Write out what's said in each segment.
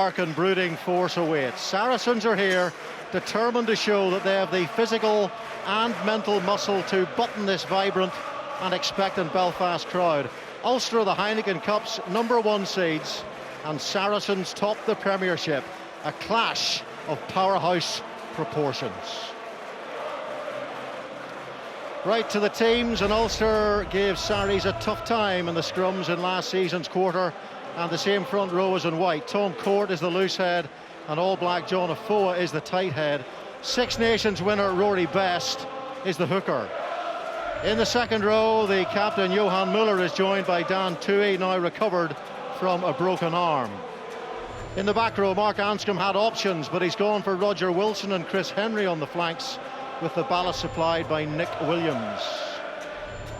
Dark and brooding force awaits. Saracens are here, determined to show that they have the physical and mental muscle to button this vibrant and expectant Belfast crowd. Ulster, the Heineken Cup's #1 seeds, and Saracens top the Premiership. A clash of powerhouse proportions. Right to the teams, and Ulster gave Sarries a tough time in the scrums in last season's quarter, and the same front row is in white. Tom Court is the loose head, and All Black John Afoa is the tight head. Six Nations winner Rory Best is the hooker. In the second row, the captain Johan Muller is joined by Dan Toohey, now recovered from a broken arm. In the back row, Mark Anscombe had options, but he's gone for Roger Wilson and Chris Henry on the flanks, with the ballast supplied by Nick Williams.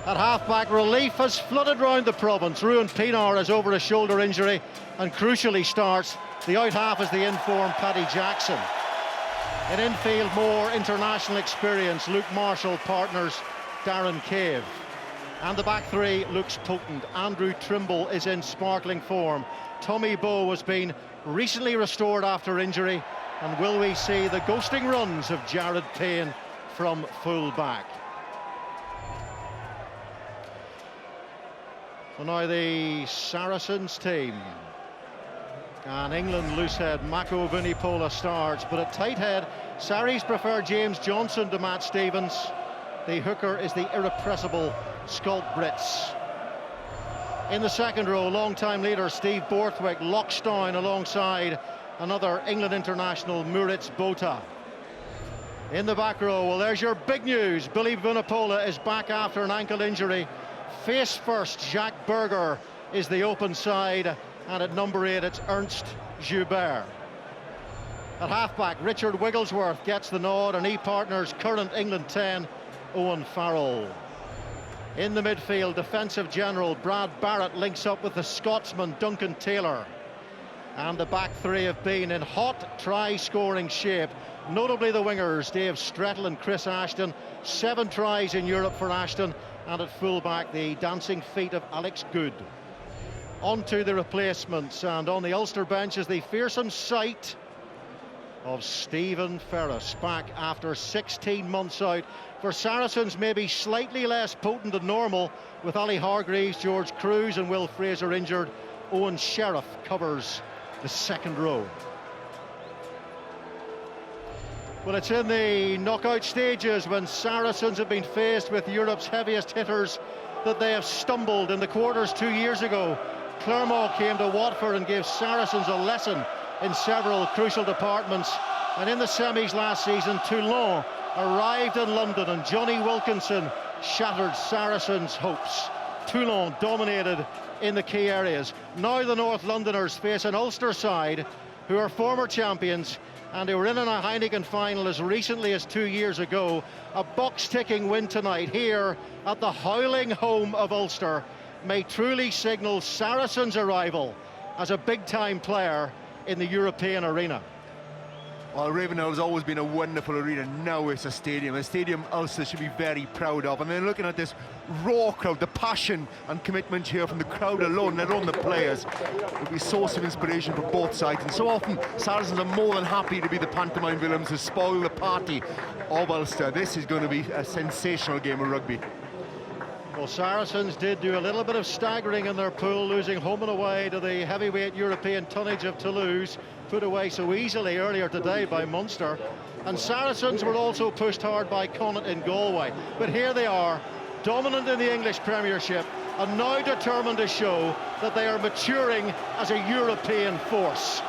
At half-back, relief has flooded round the province. Ruan Pienaar is over a shoulder injury and crucially starts. The out half is the in-form Paddy Jackson. In infield, more international experience. Luke Marshall partners Darren Cave. And the back three looks potent. Andrew Trimble is in sparkling form. Tommy Bowe has been recently restored after injury. And will we see the ghosting runs of Jared Payne from full-back? So now the Saracens team. And England loosehead Mako Vunipola starts, but at tight head, Sarries prefer James Johnson to Matt Stevens. The hooker is the irrepressible Schalk Brits. In the second row, long-time leader Steve Borthwick locks down alongside another England international, Moritz Botha. In the back row, well, there's your big news. Billy Vunipola is back after an ankle injury. Face first, Jacques Berger is the open side, and at number 8, it's Ernst Joubert. At halfback, Richard Wigglesworth gets the nod, and he partners current England 10, Owen Farrell. In the midfield, defensive general Brad Barrett links up with the Scotsman Duncan Taylor. And the back three have been in hot try-scoring shape, notably the wingers Dave Strettle and Chris Ashton. 7 tries in Europe for Ashton, and at full-back, the dancing feet of Alex Good. On to the replacements, and on the Ulster bench is the fearsome sight of Stephen Ferris, back after 16 months out. For Saracens, maybe slightly less potent than normal, with Ali Hargreaves, George Cruz and Will Fraser injured. Owen Sheriff covers the second row. Well, it's in the knockout stages, when Saracens have been faced with Europe's heaviest hitters, that they have stumbled. In the quarters 2 years ago, Clermont came to Watford and gave Saracens a lesson in several crucial departments. And in the semis last season, Toulon arrived in London, and Johnny Wilkinson shattered Saracens' hopes. Toulon dominated in the key areas. Now the North Londoners face an Ulster side who are former champions and who were in a Heineken final as recently as 2 years ago. A box-ticking win tonight here at the howling home of Ulster may truly signal Saracens' arrival as a big-time player in the European arena. Well, Ravenhill has always been a wonderful arena. Now it's a stadium Ulster should be very proud of. And then looking at this raw crowd, the passion and commitment here from the crowd alone, let alone the players, will be a source of inspiration for both sides. And so often, Saracens are more than happy to be the pantomime villains to spoil the party of Ulster. This is going to be a sensational game of rugby. Well, Saracens did do a little bit of staggering in their pool, losing home and away to the heavyweight European tonnage of Toulouse, put away so easily earlier today by Munster. And Saracens were also pushed hard by Connacht in Galway. But here they are, dominant in the English Premiership, and now determined to show that they are maturing as a European force.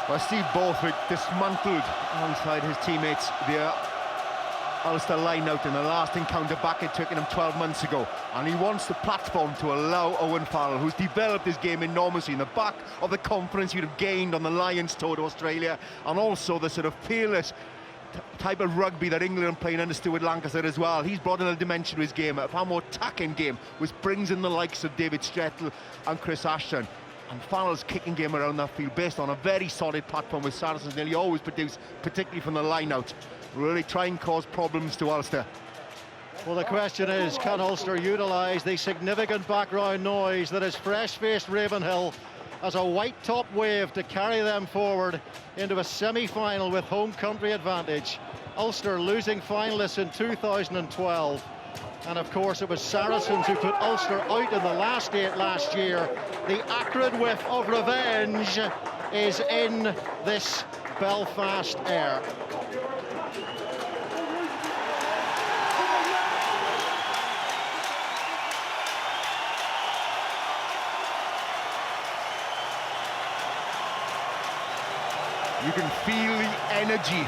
Well, Steve Borthwick dismantled alongside his teammates the Ulster line-out in the last encounter back it took him 12 months ago, and he wants the platform to allow Owen Farrell, who's developed his game enormously in the back of the confidence he'd have gained on the Lions tour to Australia, and also the sort of fearless type of rugby that England are playing under Stuart Lancaster as well. He's brought in a dimension to his game, a far more attacking game, which brings in the likes of David Strettle and Chris Ashton. And Farrell's kicking game around that field, based on a very solid platform, with Saracens nearly always produce, particularly from the line out, really try and cause problems to Ulster. Well, the question is, can Ulster utilise the significant background noise that is fresh-faced Ravenhill as a white-top wave to carry them forward into a semi-final with home country advantage? Ulster losing finalists in 2012. And of course it was Saracens who put Ulster out in the last 8 last year. The acrid whiff of revenge is in this Belfast air. You can feel the energy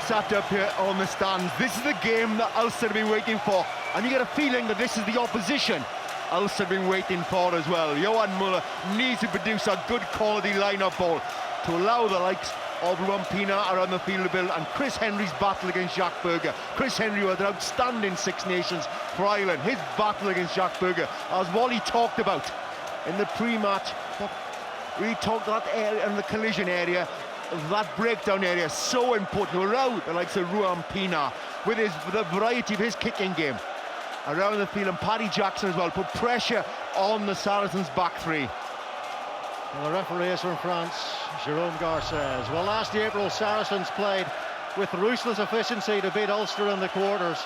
sat up here on the stands. This is the game that Ulster have been waiting for, and you get a feeling that this is the opposition Ulster have been waiting for as well. Johan Muller needs to produce a good quality line-up ball to allow the likes of Ruan Pienaar around the field to build, and Chris Henry's battle against Jacques Burger. Chris Henry was an outstanding Six Nations for Ireland. His battle against Jacques Burger, as Wally talked about in the pre-match, we talked that area in the collision area, that breakdown area, so important to allow the likes of Ruan Pienaar with the variety of his kicking game around the field, and Paddy Jackson as well, put pressure on the Saracens' back three. Well, the referee is from France, Jérôme Garcez. Well, last April Saracens played with ruthless efficiency to beat Ulster in the quarters.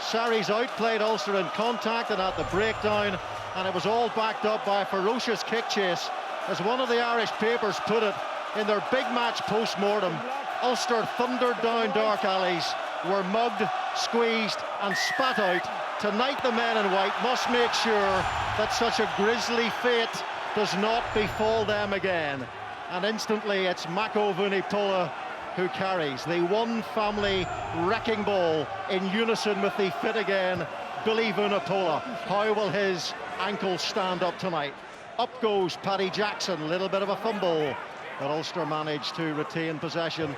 Sarries outplayed Ulster in contact and at the breakdown, and it was all backed up by a ferocious kick chase. As one of the Irish papers put it, in their big match post-mortem, Ulster thundered down dark alleys, were mugged, squeezed and spat out. Tonight the men in white must make sure that such a grisly fate does not befall them again. And instantly it's Mako Vunipola who carries the one family wrecking ball in unison with the fit again, Billy Vunipola. How will his ankle stand up tonight? Up goes Paddy Jackson, a little bit of a fumble, but Ulster managed to retain possession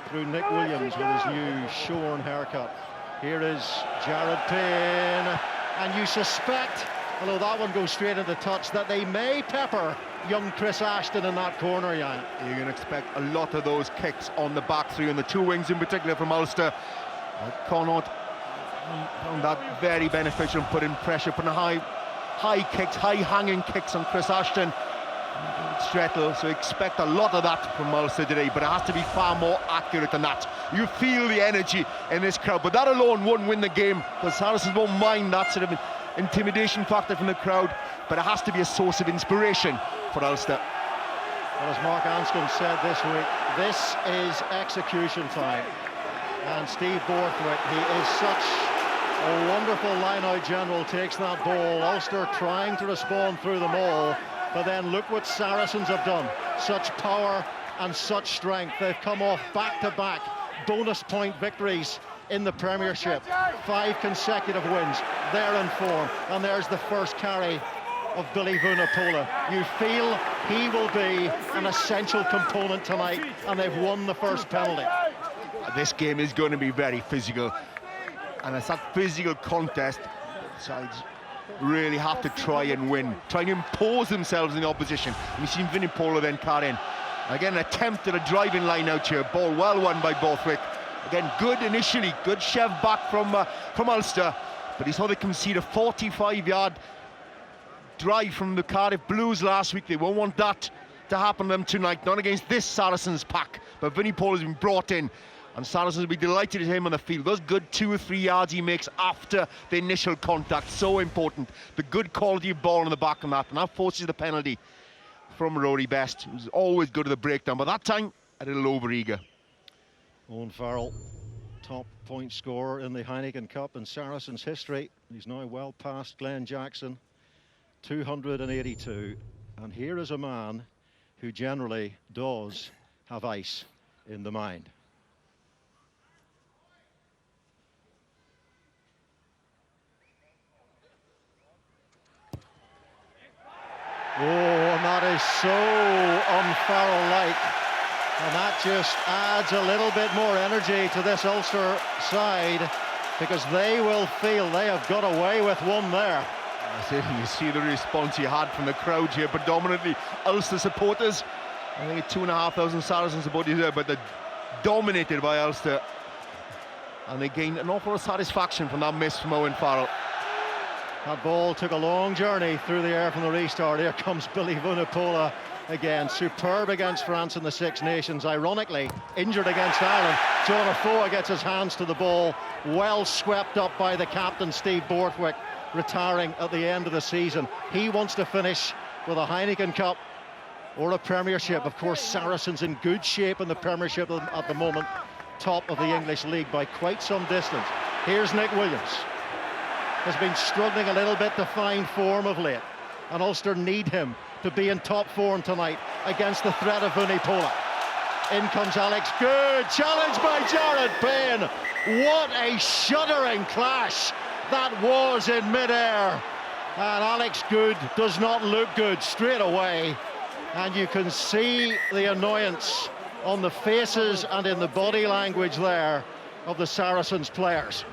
through Nick Williams with his new shorn haircut. Here is Jared Payne, and you suspect, although that one goes straight into touch, that they may pepper young Chris Ashton in that corner, Jan. You can expect a lot of those kicks on the back three, and the two wings in particular from Ulster. Connaught found that very beneficial, putting pressure, putting high kicks, high hanging kicks on Chris Ashton. Strettle, so expect a lot of that from Ulster today, but it has to be far more accurate than that. You feel the energy in this crowd, but that alone won't win the game, because Saracens won't mind that sort of intimidation factor from the crowd, but it has to be a source of inspiration for Ulster. Well, as Mark Anscombe said this week, this is execution time, and Steve Borthwick, he is such a wonderful line-out general, takes that ball. Ulster trying to respond through them all. But then look what Saracens have done. Such power and such strength. They've come off back-to-back bonus point victories in the Premiership. 5 consecutive wins. They're in form. And there's the first carry of Billy Vunipola. You feel he will be an essential component tonight, and they've won the first penalty. This game is going to be very physical, and it's that physical contest. Sides really have to try and win, trying to impose themselves in the opposition. We've seen Vunipola then carry in. Again, an attempt at a driving line out here. Ball well won by Borthwick. Again, good initially, good shove back from Ulster, but he saw they concede a 45-yard drive from the Cardiff Blues last week. They won't want that to happen to them tonight, not against this Saracens pack. But Vunipola has been brought in, and Saracens will be delighted to have him on the field. Those good 2 or 3 yards he makes after the initial contact, so important. The good quality of ball in the back on that, and that forces the penalty from Rory Best, who's always good at the breakdown, but that time a little over-eager. Owen Farrell, top point scorer in the Heineken Cup in Saracens history. He's now well past Glenn Jackson, 282. And here is a man who generally does have ice in the mind. Oh, and that is so un-Farrell-like, and that just adds a little bit more energy to this Ulster side, because they will feel they have got away with one there. You see the response you had from the crowd here, predominantly Ulster supporters. I think 2,500 Saracen supporters there, but they're dominated by Ulster. And they gained an awful lot of satisfaction from that miss from Owen Farrell. That ball took a long journey through the air from the restart. Here comes Billy Vunipola again. Superb against France in the Six Nations. Ironically, injured against Ireland. John Afoa gets his hands to the ball. Well swept up by the captain, Steve Borthwick, retiring at the end of the season. He wants to finish with a Heineken Cup or a Premiership. Of course, Saracens in good shape in the Premiership at the moment. Top of the English League by quite some distance. Here's Nick Williams. Has been struggling a little bit to find form of late, and Ulster need him to be in top form tonight against the threat of Vunipola. In comes Alex Good, challenged by Jared Payne. What a shuddering clash that was in mid-air, and Alex Good does not look good straight away, and you can see the annoyance on the faces and in the body language there of the Saracens players.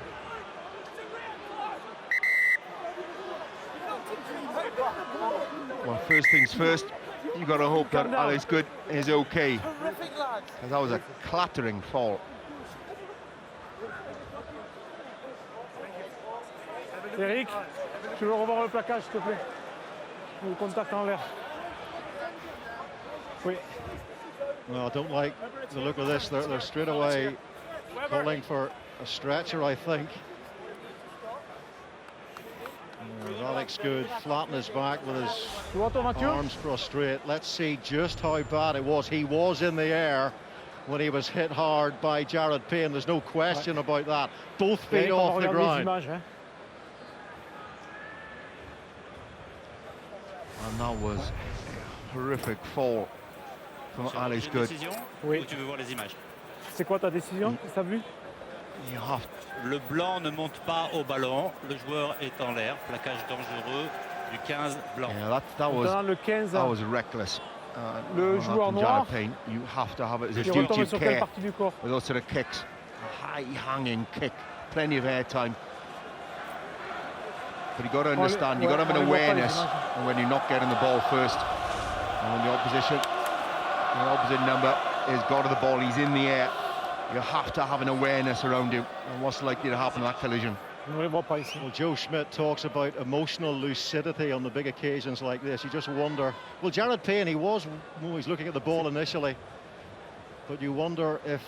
Well, first things first, you've got to hope that Alex Good is okay, because that was a clattering fall. Eric, tu veux revoir le plaquage, s'il te plaît? Ou contact en l'air. Oui. Well, I don't like the look of this. They're straight away calling for a stretcher, I think. Alex Good flattened his back with his arms prostrate. Let's see just how bad it was. He was in the air when he was hit hard by Jared Payne. There's no question about that. Both feet off the ground. And that was a horrific fall from Alex Good. Oui. Tu veux voir les images? C'est quoi ta décision? T'as vu? Le blanc ne monte pas au ballon, le joueur est en l'air, plaquage dangereux du 15 blanc. Yeah, that was reckless. Le joueur noir, Payne, you have to have it as a duty of care with those sort of kicks. A high hanging kick, plenty of air time. But you got to understand, you got to have an awareness when you're not getting the ball first. And when the opposite number is got to the ball, he's in the air. You have to have an awareness around him and what's likely to happen in that collision. Well, Joe Schmidt talks about emotional lucidity on the big occasions like this. You just wonder. Well, Jared Payne, he was looking at the ball initially, but you wonder if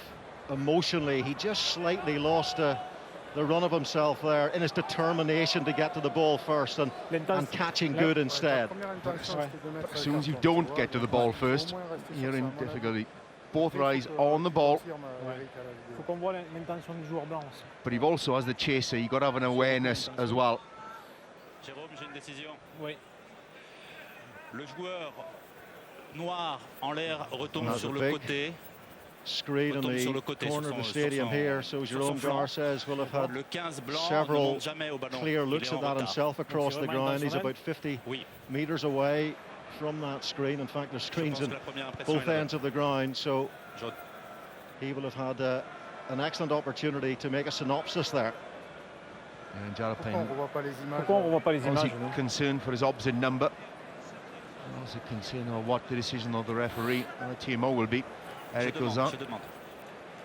emotionally he just slightly lost the run of himself there in his determination to get to the ball first and catching Good instead. As soon as you don't get to the ball first, you're in difficulty. Both eyes on the ball. But you've also, as the chaser, you've got to have an awareness as well. Jérôme, j'ai une décision. Oui. Le joueur noir en l'air retombe sur le côté. Screen in the corner of the stadium here, so Jérôme Gar says will have had several clear looks at that himself across the ground. He's about 50 metres away from that screen. In fact, there's screens in both ends of the ground, so he will have had an excellent opportunity to make a synopsis there. And Jared Payne, concerned for his opposite number, and also concerned on what the decision of the referee and the TMO will be. Eric Ozan.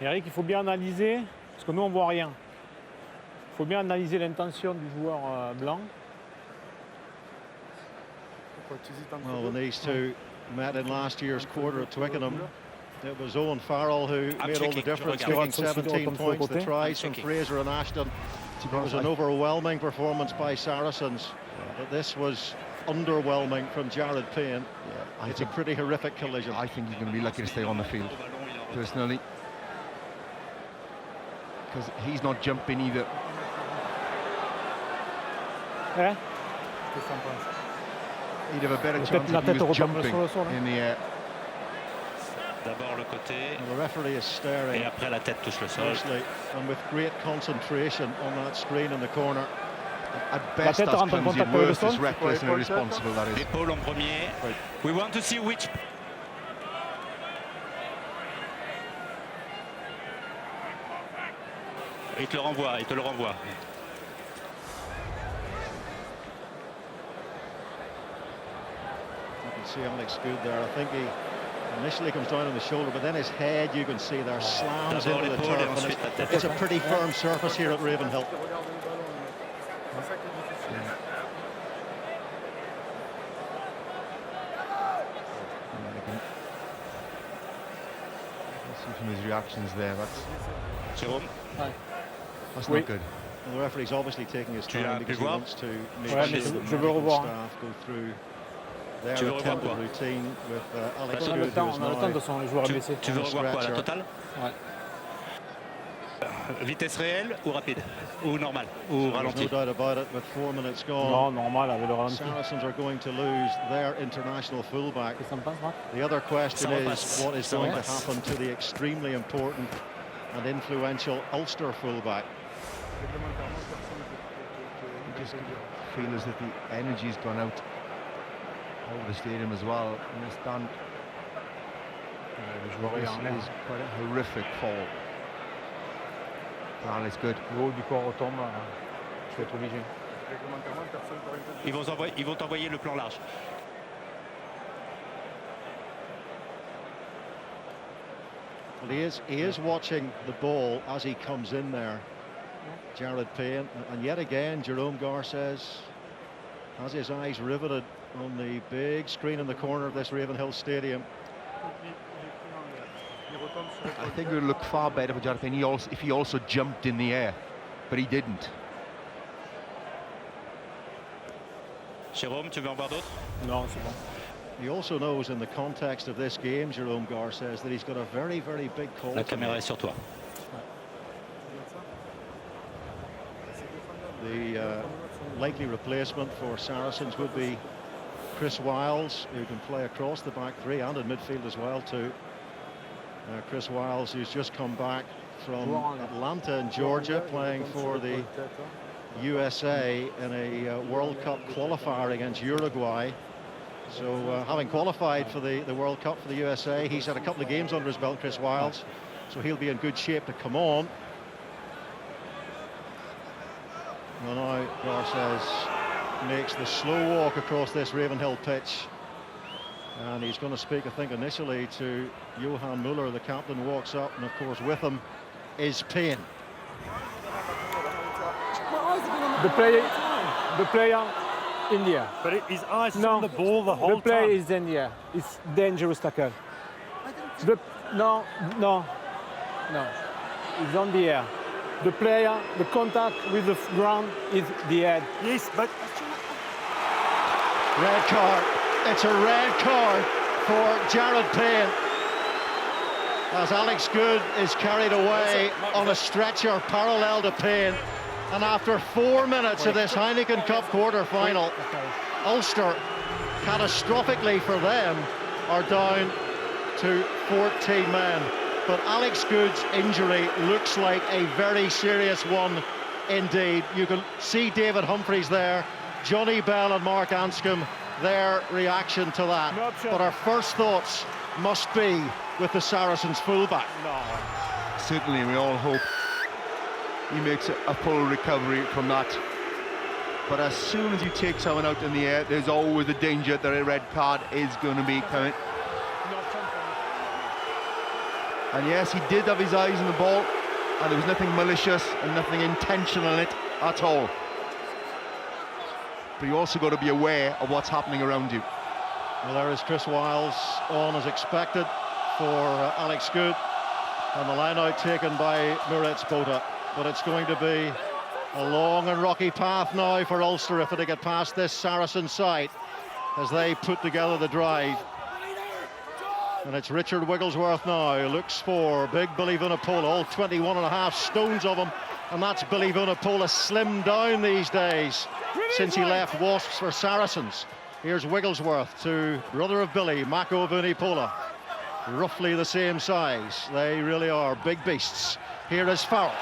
Eric, il faut bien analyser, parce que nous on voit rien. Il faut bien analyser l'intention du joueur blanc. Well, when these two met in last year's quarter at Twickenham, it was Owen Farrell who made all the difference, getting 17 points. The tries from Fraser and Ashton. It was an overwhelming performance by Saracens, but this was underwhelming from Jared Payne. It's a pretty horrific collision. I think he's going to be lucky to stay on the field, personally, because he's not jumping either. Yeah. He'd have a better chance if he was jumping in the air. D'abord le côté. The referee is staring. Et après la tête touche le sol. And with great concentration on that screen in the corner. At best, that's clumsy. At worst, it's reckless and irresponsible, that is. L'épaule en premier. We want to see which. Il te le renvoie, il te le renvoie. You can see Alex Good there. I think he Initially comes down on the shoulder, but then his head, you can see there, slams into the turf. And it's a pretty firm surface here at Ravenhill. From his reactions there, that's Jérôme. not good. Well, the referee's obviously taking his time because he wants to make Ouais, sure mais that je veux the revoir. staff go through their Tu veux revoir attempted quoi? routine with Alex On a Good, le who temps, is on a le temps de now son joueur est blessé. Tu veux revoir quoi, la totale? Ouais. Vitesse réelle ou rapide? Ou normal? Ou There's ralenti? no doubt about it, with 4 minutes gone. Non, normal avec le ralenti. Saracens are going to lose their international fullback. Qu'est-ce que ça me passe, Marc? The other question Ça is repasse. what is Ça going to repasse. happen to the extremely important and influential Ulster fullback. You just feel as if the energy's gone out over the stadium as well. In the stand, Le joueur est en l'air. this is quite a horrific fall. Well, it's good. Le haut du corps retombe, je vais être obligé. Ils vont t'envoyer le plan large. Well, he is watching the ball as he comes in there, Jared Payne, and yet again Jerome Garces has his eyes riveted on the big screen in the corner of this Ravenhill Stadium. I think it would look far better for Jared Payne if he also jumped in the air, but he didn't. Jérôme, tu veux en voir d'autres? Non, c'est bon. He also knows in the context of this game, Jerome Gar says, that he's got a very, very big call. La caméra est sur toi. The likely replacement for Saracens would be Chris Wiles, who can play across the back three and in midfield as well too. Chris Wiles, who's just come back from Atlanta in Georgia, playing for the USA in a World Cup qualifier against Uruguay. So having qualified for the World Cup for the USA, he's had a couple of games under his belt, Chris Wiles, so he'll be in good shape to come on. Well, now Garces makes the slow walk across this Ravenhill pitch, and he's going to speak, I think, initially to Johan Muller. The captain walks up, and of course with him is Payne. The player India. But his eyes is on the ball the whole the play time. is India. It's dangerous tackle. No. It's on the air. The player, the contact with the ground is the head. Yes, but Red card. It's a red card for Jared Payne, as Alex Good is carried away on a stretcher parallel to Payne. And after 4 minutes of this Heineken Cup quarter-final, Ulster, catastrophically for them, are down to 14 men. But Alex Good's injury looks like a very serious one indeed. You can see David Humphreys there, Johnny Bell and Mark Anscombe, their reaction to that. But our first thoughts must be with the Saracens fullback. Certainly, we all hope he makes a full recovery from that. But as soon as you take someone out in the air, there's always the danger that a red card is going to be coming. And yes, he did have his eyes on the ball, and there was nothing malicious and nothing intentional in it at all. But you also got to be aware of what's happening around you. Well, there is Chris Wiles on as expected for Alex Good, and the line out taken by Moritz Botha. But it's going to be a long and rocky path now for Ulster if they get past this Saracen side as they put together the drive. And it's Richard Wigglesworth now who looks for big Billy Vunipola, all 21.5 stones of him, and that's Billy Vunipola slimmed down these days since he left Wasps for Saracens. Here's Wigglesworth to brother of Billy, Mako Vunipola, roughly the same size. They really are big beasts. Here is Farrell.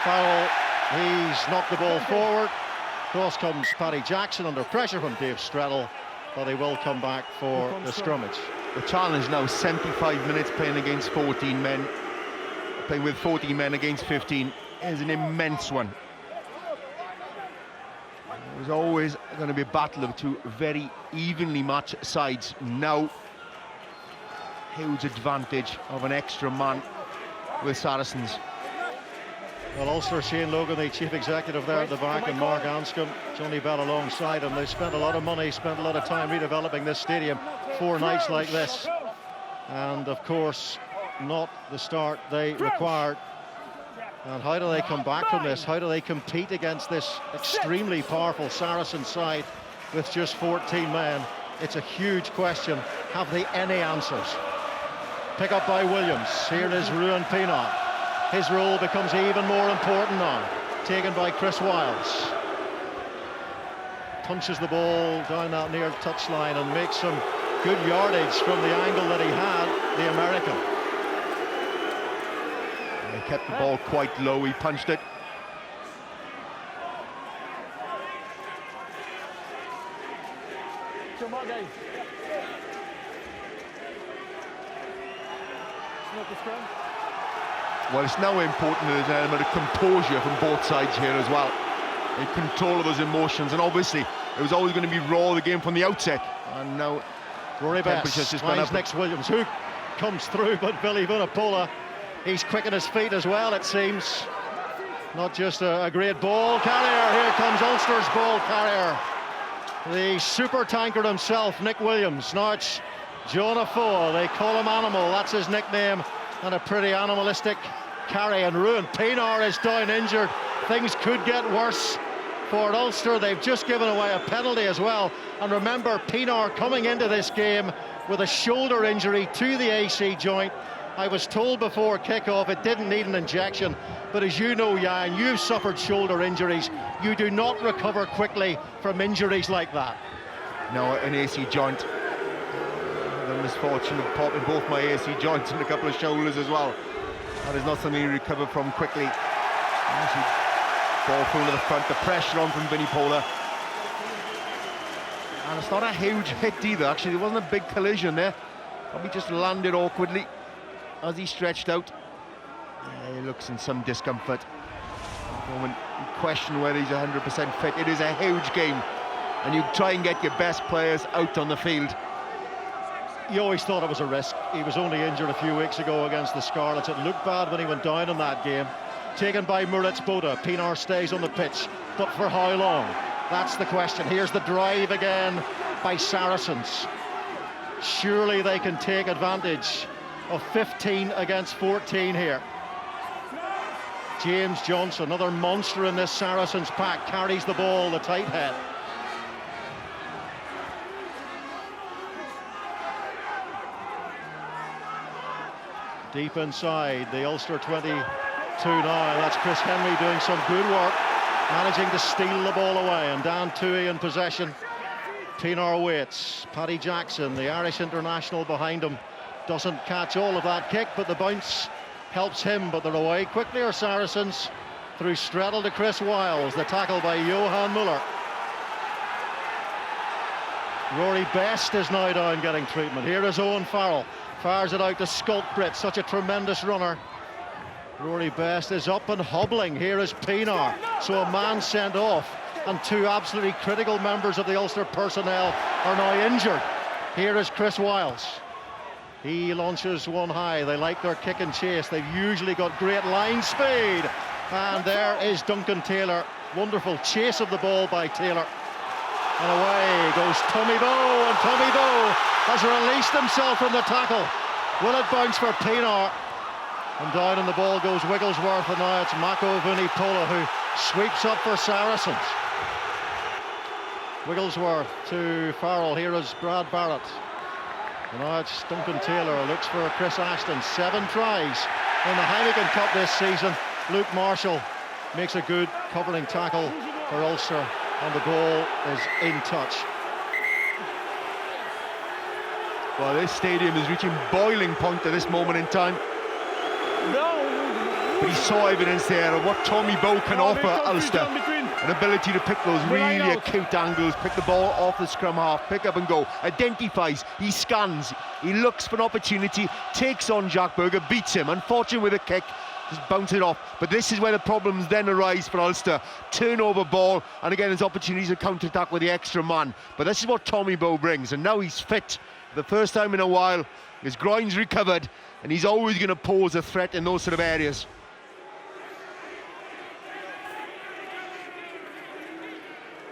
Farrell, he's knocked the ball forward. Cross comes Paddy Jackson under pressure from Dave Strettle, but he will come back for the scrummage. The challenge now, 75 minutes playing against 14 men. Playing with 14 men against 15 is an immense one. There's always going to be a battle of two very evenly matched sides. Now, huge advantage of an extra man with Saracens. Well, Ulster, Shane Logan, the chief executive there at the back, and Mark Anscombe, Johnny Bell alongside him. They spent a lot of money, spent a lot of time redeveloping this stadium, 4 nights like this. And of course, not the start they required. And how do they come back from this? How do they compete against this extremely powerful Saracen side with just 14 men? It's a huge question. Have they any answers? Pick up by Williams. Here is Ruan Pienaar. His role becomes even more important now. Taken by Chris Wiles. Punches the ball down that near touchline and makes some good yardage from the angle that he had, the American. He kept the ball quite low, he punched it. Well, it's now important that there's an element of composure from both sides here as well. In control of his emotions, and obviously it was always going to be raw, the game from the outset. And now Rory Best finds Nick Williams, who comes through, but Billy Vunipola, he's quick on his feet as well, it seems. Not just a great ball carrier, here comes Ulster's ball carrier. The super tanker himself, Nick Williams. Now it's Jonah Foa, they call him Animal, that's his nickname, and a pretty animalistic carry. And Ruan Pienaar is down injured. Things could get worse for Ulster. They've just given away a penalty as well. And remember, Pienaar coming into this game with a shoulder injury to the AC joint. I was told before kick-off it didn't need an injection, but as you know, Jan, you've suffered shoulder injuries. You do not recover quickly from injuries like that. No, an AC joint. The misfortune of popping both my AC joints and a couple of shoulders as well. That is not something you recover from quickly. Ball full to the front, the pressure on from Vunipola. And it's not a huge hit either, actually. There wasn't a big collision there. Probably just landed awkwardly as he stretched out. He looks in some discomfort. At the moment, you question whether he's 100% fit. It is a huge game, and you try and get your best players out on the field. You always thought it was a risk. He was only injured a few weeks ago against the Scarlets. It looked bad when he went down in that game. Taken by Moritz Boda. Pienaar stays on the pitch, but for how long? That's the question. Here's the drive again by Saracens. Surely they can take advantage of 15 against 14 here. James Johnson, another monster in this Saracens pack, carries the ball, the tight head. Deep inside, the Ulster 22 now. That's Chris Henry doing some good work, managing to steal the ball away, and Dan Toohey in possession. Pienaar waits. Paddy Jackson, the Irish international, behind him. Doesn't catch all of that kick, but the bounce helps him. But they're away quickly, are Saracens. Through straddle to Chris Wiles. The tackle by Johan Muller. Rory Best is now down getting treatment. Here is Owen Farrell. Fires it out to Sculprit, such a tremendous runner. Rory Best is up and hobbling. Here is Pienaar. So a man sent off, and 2 absolutely critical members of the Ulster personnel are now injured. Here is Chris Wiles. He launches one high. They like their kick and chase. They've usually got great line speed. And there is Duncan Taylor. Wonderful chase of the ball by Taylor. And away goes Tommy Bowe, and Tommy Bowe has released himself from the tackle. Will it bounce for Pienaar? And down in the ball goes Wigglesworth, and now it's Mako Vunipola who sweeps up for Saracens. Wigglesworth to Farrell. Here is Brad Barrett. And now it's Duncan Taylor, looks for Chris Ashton. 7 tries in the Heineken Cup this season. Luke Marshall makes a good covering tackle for Ulster, and the ball is in touch. Well, this stadium is reaching boiling point at this moment in time. But he saw evidence there of what Tommy Bowe can offer Ulster. An ability to pick those really acute angles, pick the ball off the scrum half, pick up and go, identifies, he scans, he looks for an opportunity, takes on Jack Berger, beats him. Unfortunate with a kick, just bounce it off. But this is where the problems then arise for Ulster. Turnover ball, and again there's opportunities to counter-attack with the extra man. But this is what Tommy Bowe brings, and now he's fit. For the first time in a while, his groin's recovered, and he's always going to pose a threat in those sort of areas.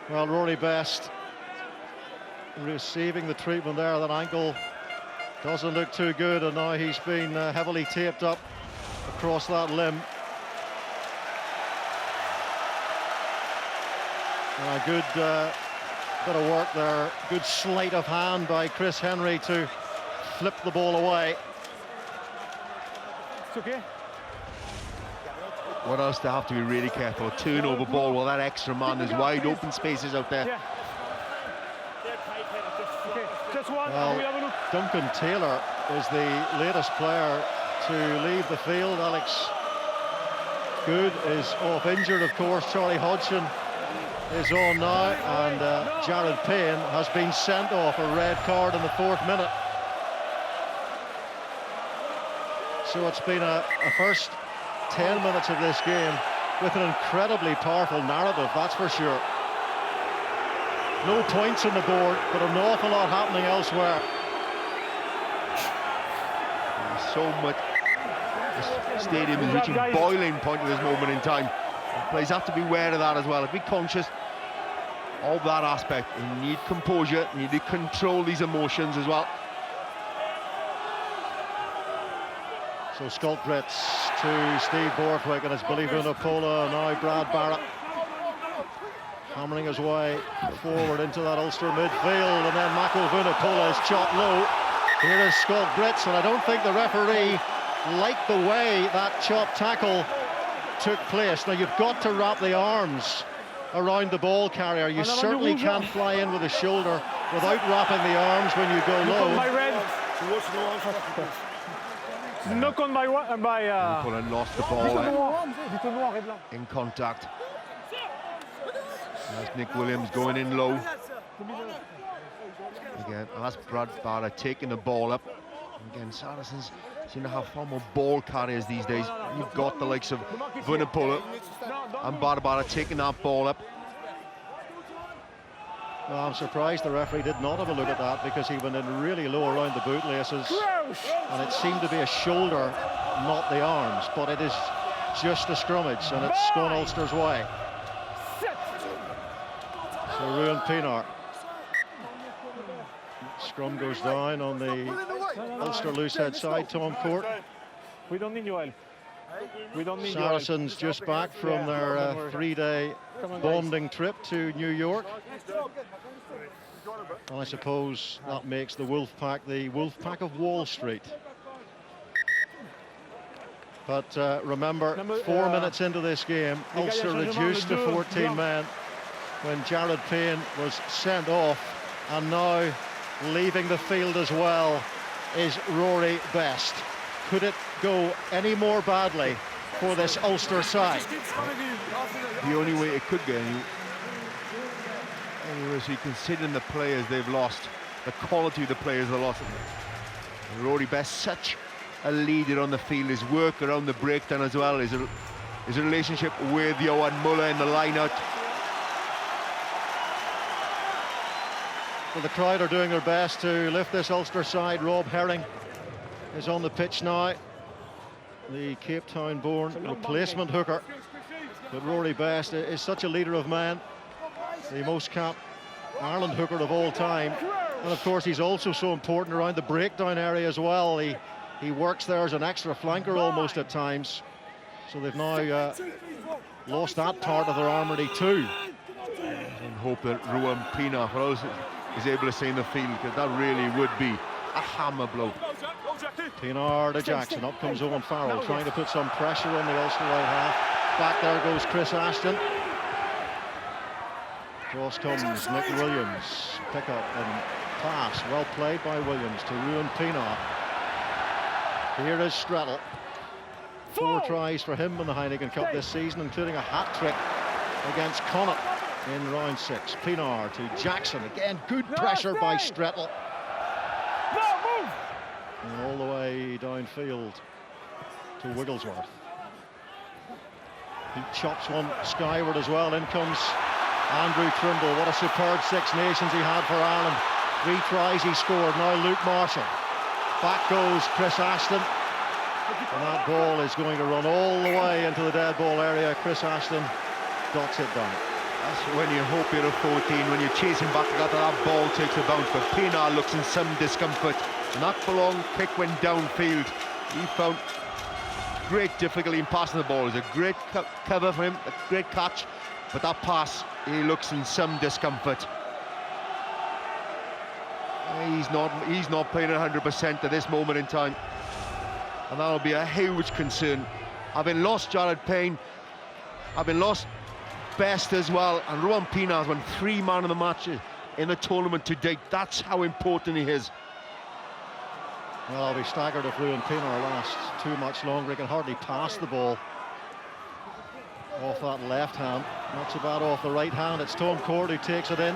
Well, Rory Best receiving the treatment there. That ankle doesn't look too good, and now he's been heavily taped up across that limb. And a good bit of work there, good sleight of hand by Chris Henry to flip the ball away. It's okay. What else to have to be really careful? A turnover ball while that extra man is wide open spaces out there. Yeah. Okay. Just one. Well, We have a look. Duncan Taylor is the latest player to leave the field. Alex Good is off injured, of course. Charlie Hodgson is on now, and Jared Payne has been sent off, a red card in the 4th minute. So it's been a first 10 minutes of this game with an incredibly powerful narrative, that's for sure. No points on the board, but an awful lot happening elsewhere. So much. The stadium is reaching boiling point at this moment in time. The players have to be aware of that as well. Be conscious of that aspect. You need composure, you need to control these emotions as well. So Scott Brits to Steve Borthwick, and it's Billy Vunipola, now Brad Barrett hammering his way forward into that Ulster midfield, and then Mako Vunipola is chopped low. Here is Scott Brits, and I don't think the referee liked the way that chop tackle took place. Now you've got to wrap the arms around the ball carrier. You certainly can't fly in with a shoulder without wrapping the arms when you go low. Knock on by Vunipola lost the ball in contact. That's Nick Williams going in low. Again, that's Brad Barrett taking the ball up. Again, Saracens seem to have far more ball carriers these days. You've got the likes of Vunipola and Barrett taking that ball up. Well, I'm surprised the referee did not have a look at that, because he went in really low around the bootlaces, and it seemed to be a shoulder, not the arms, but it is just a scrummage, and it's gone Ulster's way. So Ruan Pienaar. Scrum goes down on the Ulster loosehead side. Tom Court. We don't need your help. We don't need Saracens just back from their 3-day bonding trip to New York. And I suppose that makes the Wolfpack the Wolfpack of Wall Street. But remember, 4 minutes into this game, Ulster reduced to 14 men when Jared Payne was sent off, and now leaving the field as well is Rory Best. Could it go any more badly for this Ulster side? The only way it could go is considering the players they've lost, the quality of the players they lost. Rory Best, such a leader on the field, his work around the breakdown as well, his relationship with Johan Muller in the line-out. Well, the crowd are doing their best to lift this Ulster side. Rob Herring is on the pitch now, the Cape Town-born replacement hooker. But Rory Best is such a leader of men, the most capped Ireland hooker of all time. And of course he's also so important around the breakdown area as well. He works there as an extra flanker almost at times. So they've now lost that part of their armoury too. And hope that Ruan Pienaar is able to stay in the field, because that really would be a hammer blow. Pienaar to Jackson, up comes Owen Farrell, trying to put some pressure on the Ulster right half. Back there goes Chris Ashton. Cross comes Nick Williams. Pick up and pass, well played by Williams to Ruan Pienaar. Here is Strattle. 4 tries for him in the Heineken Cup this season, including a hat-trick against Connacht in round 6. Pienaar to Jackson, again good pressure by Strattle. And all the way downfield to Wigglesworth. He chops one skyward as well. In comes Andrew Trimble. What a superb Six Nations he had for Ireland. 3 tries he scored, now Luke Marshall. Back goes Chris Ashton. And that ball is going to run all the way into the dead ball area. Chris Ashton dots it down. That's when you hope you're a 14, when you're chasing back after that ball takes a bounce. But Pienaar looks in some discomfort. And that long kick went downfield. He found great difficulty in passing the ball. It was a great cover for him, a great catch. But that pass, he looks in some discomfort. He's not playing 100% at this moment in time. And that'll be a huge concern. Having lost Jared Payne, having lost Best as well, and Rowan Pienaar's won 3 man of the matches in the tournament to date. That's how important he is. Well, I'll be staggered if Rowan Pienaar lasts too much longer. He can hardly pass the ball off that left hand. Not so bad off the right hand. It's Tom Court who takes it in.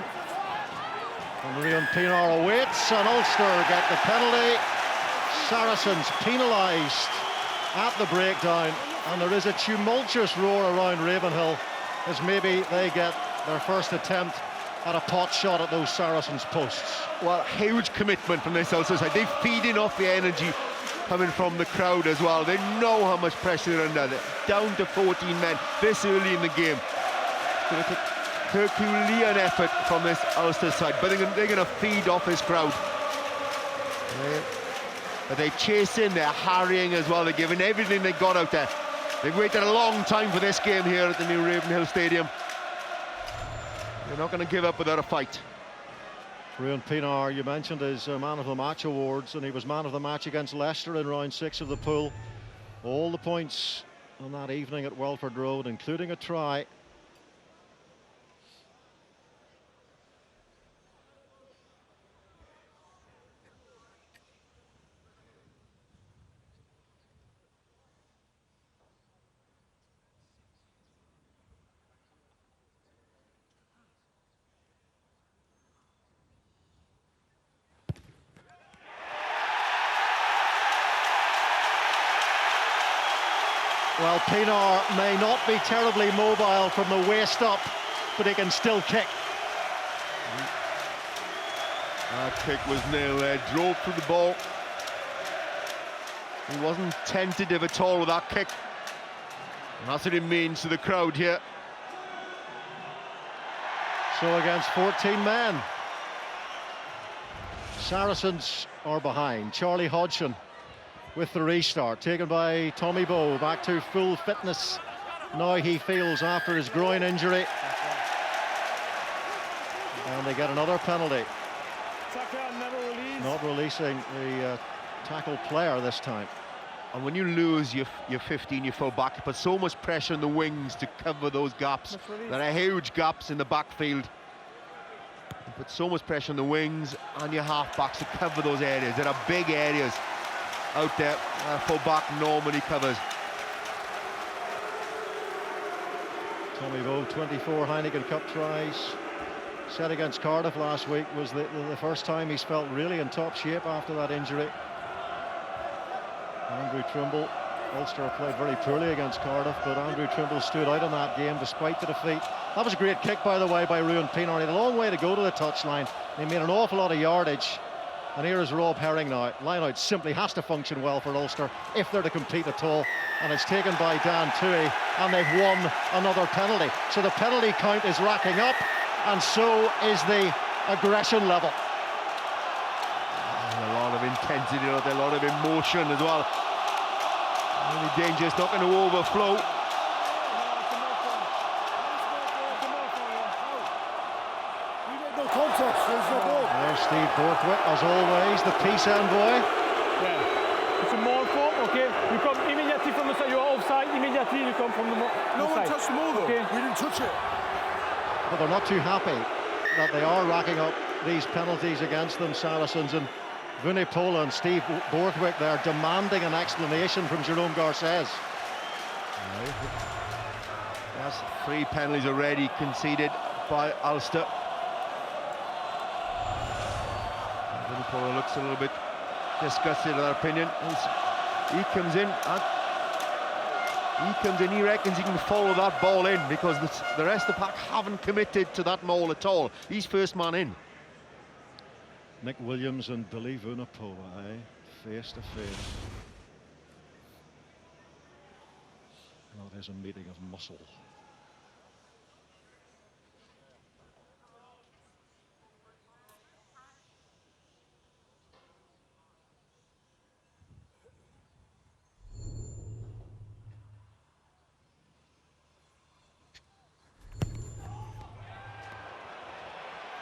And Rowan Pienaar awaits, and Ulster get the penalty. Saracens penalised at the breakdown, and there is a tumultuous roar around Ravenhill as maybe they get their first attempt at a pot shot at those Saracens posts. Well, huge commitment from this Ulster side. They're feeding off the energy coming from the crowd as well. They know how much pressure they're under. They're down to 14 men this early in the game. It's going to take Herculean effort from this Ulster side, but they're going to feed off this crowd. But they chase in, they're harrying as well. They're giving everything they got out there. They've waited a long time for this game here at the new Ravenhill Stadium. They're not going to give up without a fight. Rowan Pienaar, you mentioned his Man of the Match awards, and he was Man of the Match against Leicester in round 6 of the pool. All the points on that evening at Welford Road, including a try. Well, Pienaar may not be terribly mobile from the waist up, but he can still kick. That kick was nailed there, drove through the ball. He wasn't tentative at all with that kick. And that's what it means to the crowd here. So against 14 men, Saracens are behind. Charlie Hodgson with the restart, taken by Tommy Bowe, back to full fitness now he feels after his groin injury. And they get another penalty. Not releasing the tackle player this time. And when you lose your 15, you fall back. You put so much pressure on the wings to cover those gaps. There are huge gaps in the backfield. You put so much pressure on the wings and your half-backs to cover those areas. There are big areas out there. Full back normally covers. Tommy Bowe, 24 Heineken Cup tries. Set against Cardiff last week was the first time he's felt really in top shape after that injury. Andrew Trimble, Ulster played very poorly against Cardiff, but Andrew Trimble stood out in that game despite the defeat. That was a great kick, by the way, by Rowan Pienaar. He had a long way to go to the touchline. He made an awful lot of yardage. And here is Rob Herring now. Line-out simply has to function well for Ulster if they're to compete at all. And it's taken by Dan Toohey, and they've won another penalty. So the penalty count is racking up, and so is the aggression level. A lot of intensity, a lot of emotion as well. Really dangerous, not going to overflow. There's Steve Borthwick, as always, the peace envoy. Yeah. It's a more form, okay? You come immediately from the side, you're offside, immediately you come from the side. No one touched the ball though. Okay. We didn't touch it. But they're not too happy that they are racking up these penalties against them, Saracens, and Vunipola and Steve Borthwick there demanding an explanation from Jerome Garces. That's 3 penalties already conceded by Ulster. Vunipola looks a little bit disgusted in our opinion. He comes in and he reckons he can follow that ball in because the rest of the pack haven't committed to that maul at all. He's first man in. Nick Williams and Billy Vunipola, face to face. That is a meeting of muscle.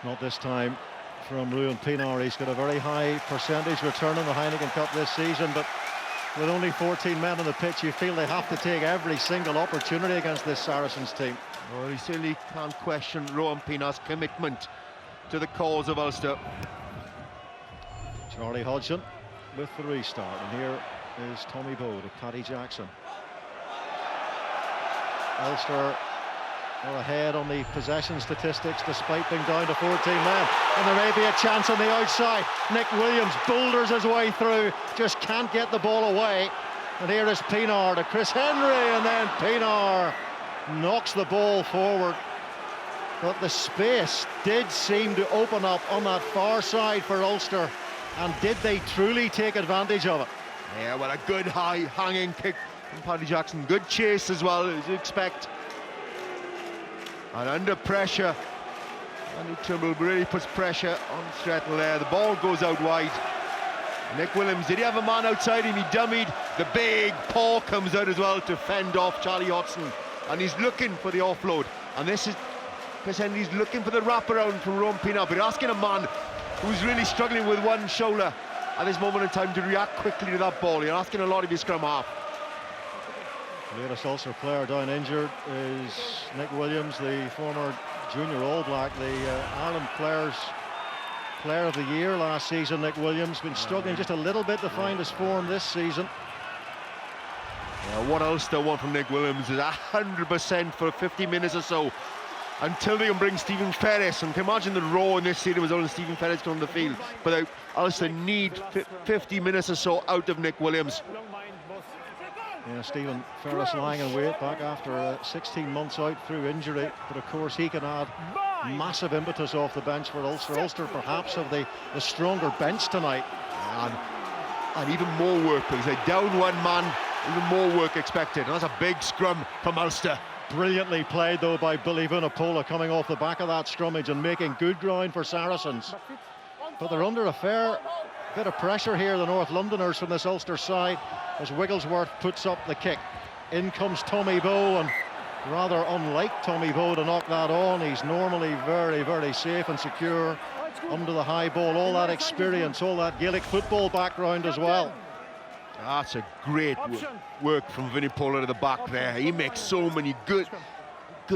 Not this time from Ruan Pienaar. He's got a very high percentage return in the Heineken Cup this season, but with only 14 men on the pitch, you feel they have to take every single opportunity against this Saracens team. Well, you certainly can't question Ruan Pienaar's commitment to the cause of Ulster. Charlie Hodgson with the restart, and here is Tommy Bowe to Paddy Jackson. Ulster are ahead on the possession statistics despite being down to 14 men, and there may be a chance on the outside. Nick Williams boulders his way through, just can't get the ball away, and here is Pienaar to Chris Henry, and then Pienaar knocks the ball forward. But the space did seem to open up on that far side for Ulster, and did they truly take advantage of it? Yeah, well, a good high hanging kick from Paddy Jackson, good chase as well, as you expect. And under pressure, Andy Trimble really puts pressure on Stretton there. The ball goes out wide. Nick Williams, did he have a man outside him? He dummied. The big paw comes out as well to fend off Charlie Hodgson. And he's looking for the offload. And this is Chris Henry's looking for the wraparound from Ruan Pienaar, but asking a man who's really struggling with one shoulder at this moment in time to react quickly to that ball. You're asking a lot of his scrum half. The latest Ulster player down injured is Nick Williams, the former junior All Black, the Ireland Player of the Year last season. Nick Williams been struggling just a little bit to find his form this season. Yeah, what Ulster want from Nick Williams is 100% for 50 minutes or so, until they can bring Stephen Ferris. And can you imagine the row in this stadium was only Stephen Ferris coming on the field. But Ulster need 50 minutes or so out of Nick Williams. Yeah, Stephen Ferris lying in wait back after 16 months out through injury, but of course he can add massive impetus off the bench for Ulster. Ulster perhaps have the stronger bench tonight. And even more work, because they're down one man, even more work expected. And that's a big scrum from Ulster. Brilliantly played though by Billy Vunipola, coming off the back of that scrummage and making good ground for Saracens. But they're under a fair bit of pressure here, the North Londoners, from this Ulster side, as Wigglesworth puts up the kick. In comes Tommy Bowe, and rather unlike Tommy Bowe to knock that on, he's normally very, very safe and secure under the high ball. All that experience, all that Gaelic football background as well. That's a great work from Vunipola to the back there. He makes so many good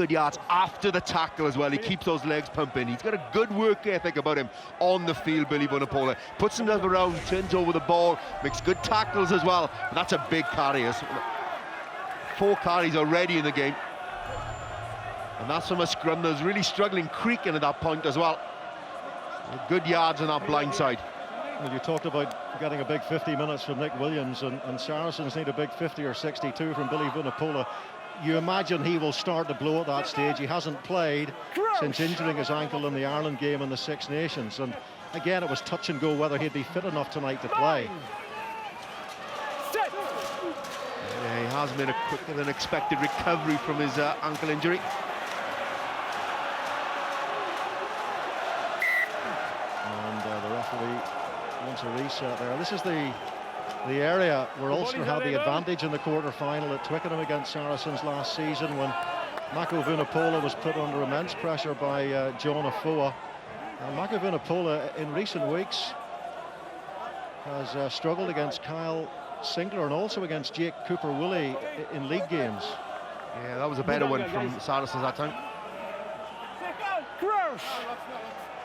yards after the tackle as well. He keeps those legs pumping. He's got a good work ethic about him on the field, Billy Vunipola. Puts himself around, turns over the ball, makes good tackles as well. And that's a big carry. 4 carries already in the game. And that's from a scrum that's really struggling, creaking at that point as well. Good yards on that blind side. Well, you talked about getting a big 50 minutes from Nick Williams, and Saracens need a big 50 or 62 from Billy Vunipola. You imagine he will start to blow at that stage. He hasn't played since injuring his ankle in the Ireland game in the Six Nations, and again it was touch and go whether he'd be fit enough tonight to play. Yeah, he has made a quicker than expected recovery from his ankle injury. And the referee wants a reset there. This is the area where Ulster had the advantage in the quarter-final at Twickenham against Saracens last season, when Mako Vunipola was put under immense pressure by John Afoa. And Mako Vunipola in recent weeks has struggled against Kyle Sinclair and also against Jake Cooper-Woolley in league games. Yeah, that was a better one from Saracens that time.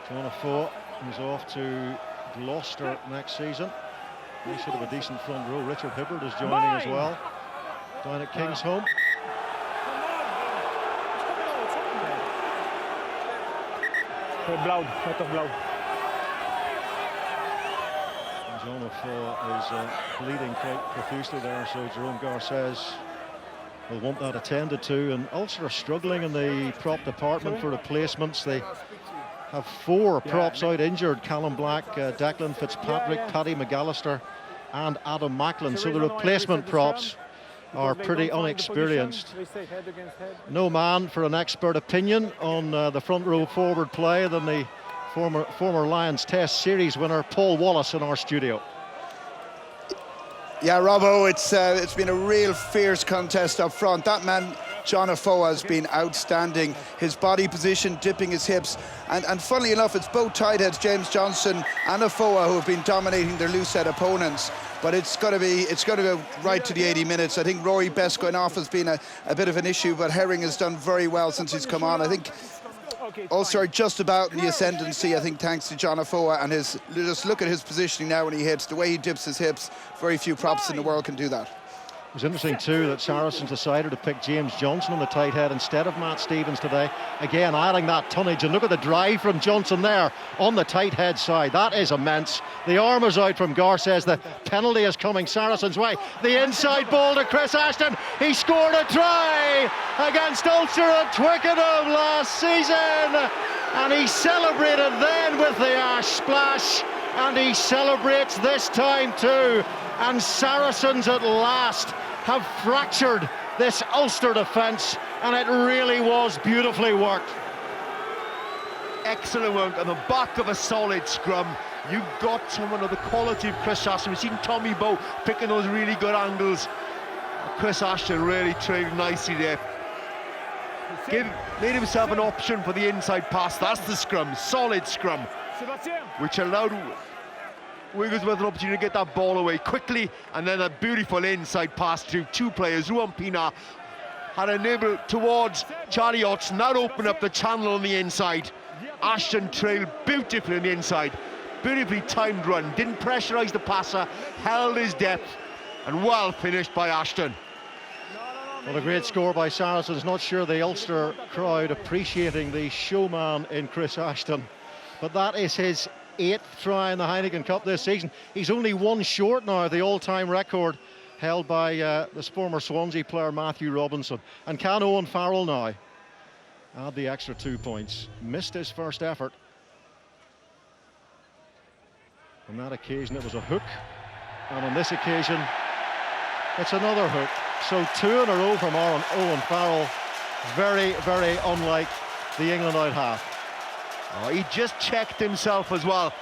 John Afoa is off to Gloucester next season. He should have a decent front row. Richard Hibbard is joining as well down at Kingsholm. John Afoa is bleeding quite profusely there, so Jerome Garces will want that attended to. And Ulster are struggling in the prop department for replacements. They have 4 props out injured: Callum Black, Declan Fitzpatrick, Paddy McAllister and Adam Macklin. So the replacement props are pretty unexperienced. No man for an expert opinion on the front row forward play than the former Lions Test Series winner Paul Wallace in our studio. Yeah, Robbo, it's been a real fierce contest up front. That man John Afoa has been outstanding. His body position, dipping his hips, and funnily enough, it's both tight heads, James Johnson and Afoa, who have been dominating their loose head opponents. But it's got to go right to the 80 minutes. I think Rory Best going off has been a bit of an issue, but Herring has done very well since he's come on. I think Ulster are just about in the ascendancy, I think, thanks to John Afoa and his. Just look at his positioning now when he hits, the way he dips his hips. Very few props in the world can do that. It was interesting too that Saracens decided to pick James Johnson on the tight head instead of Matt Stevens today. Again, adding that tonnage, and look at the drive from Johnson there on the tight head side. That is immense. The arm is out from Gar, says the penalty is coming Saracens' way. The inside ball to Chris Ashton. He scored a try against Ulster at Twickenham last season, and he celebrated then with the ash splash, and he celebrates this time too. And Saracens at last have fractured this Ulster defence, and it really was beautifully worked. Excellent work on the back of a solid scrum. You got someone of the quality of Chris Ashton. We've seen Tommy Bowe picking those really good angles. Chris Ashton really trained nicely there. Made himself an option for the inside pass. That's the scrum, solid scrum, which allowed Wigglesworth an opportunity to get that ball away quickly, and then a beautiful inside pass to 2 players. Ruan Pienaar had a nibble towards Charlie Hodgson. That opened up the channel on the inside. Ashton trailed beautifully on the inside. Beautifully timed run, didn't pressurise the passer, held his depth, and well finished by Ashton. Well, a great score by Saracens. Not sure the Ulster crowd appreciating the showman in Chris Ashton, but that is his 8th try in the Heineken Cup this season. He's only 1 short now of the all-time record held by this former Swansea player Matthew Robinson. And can Owen Farrell now add the extra 2 points? Missed his first effort. On that occasion it was a hook, and on this occasion it's another hook. So 2 in a row from Owen Farrell. Very, very unlike the England out half. Oh, he just checked himself as well.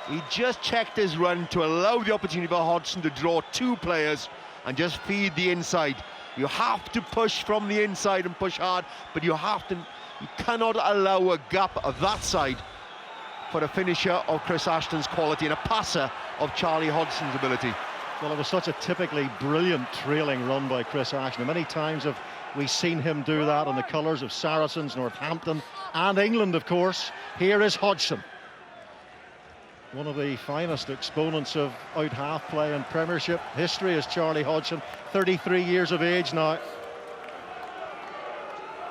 He just checked his run to allow the opportunity for Hodgson to draw 2 players and just feed the inside. You have to push from the inside and push hard, but you cannot allow a gap of that side for a finisher of Chris Ashton's quality and a passer of Charlie Hodgson's ability. Well, it was such a typically brilliant trailing run by Chris Ashton. Many times have we seen him do that in the colours of Saracens, Northampton and England, of course. Here is Hodgson, one of the finest exponents of out-half play in Premiership history is Charlie Hodgson, 33 years of age now.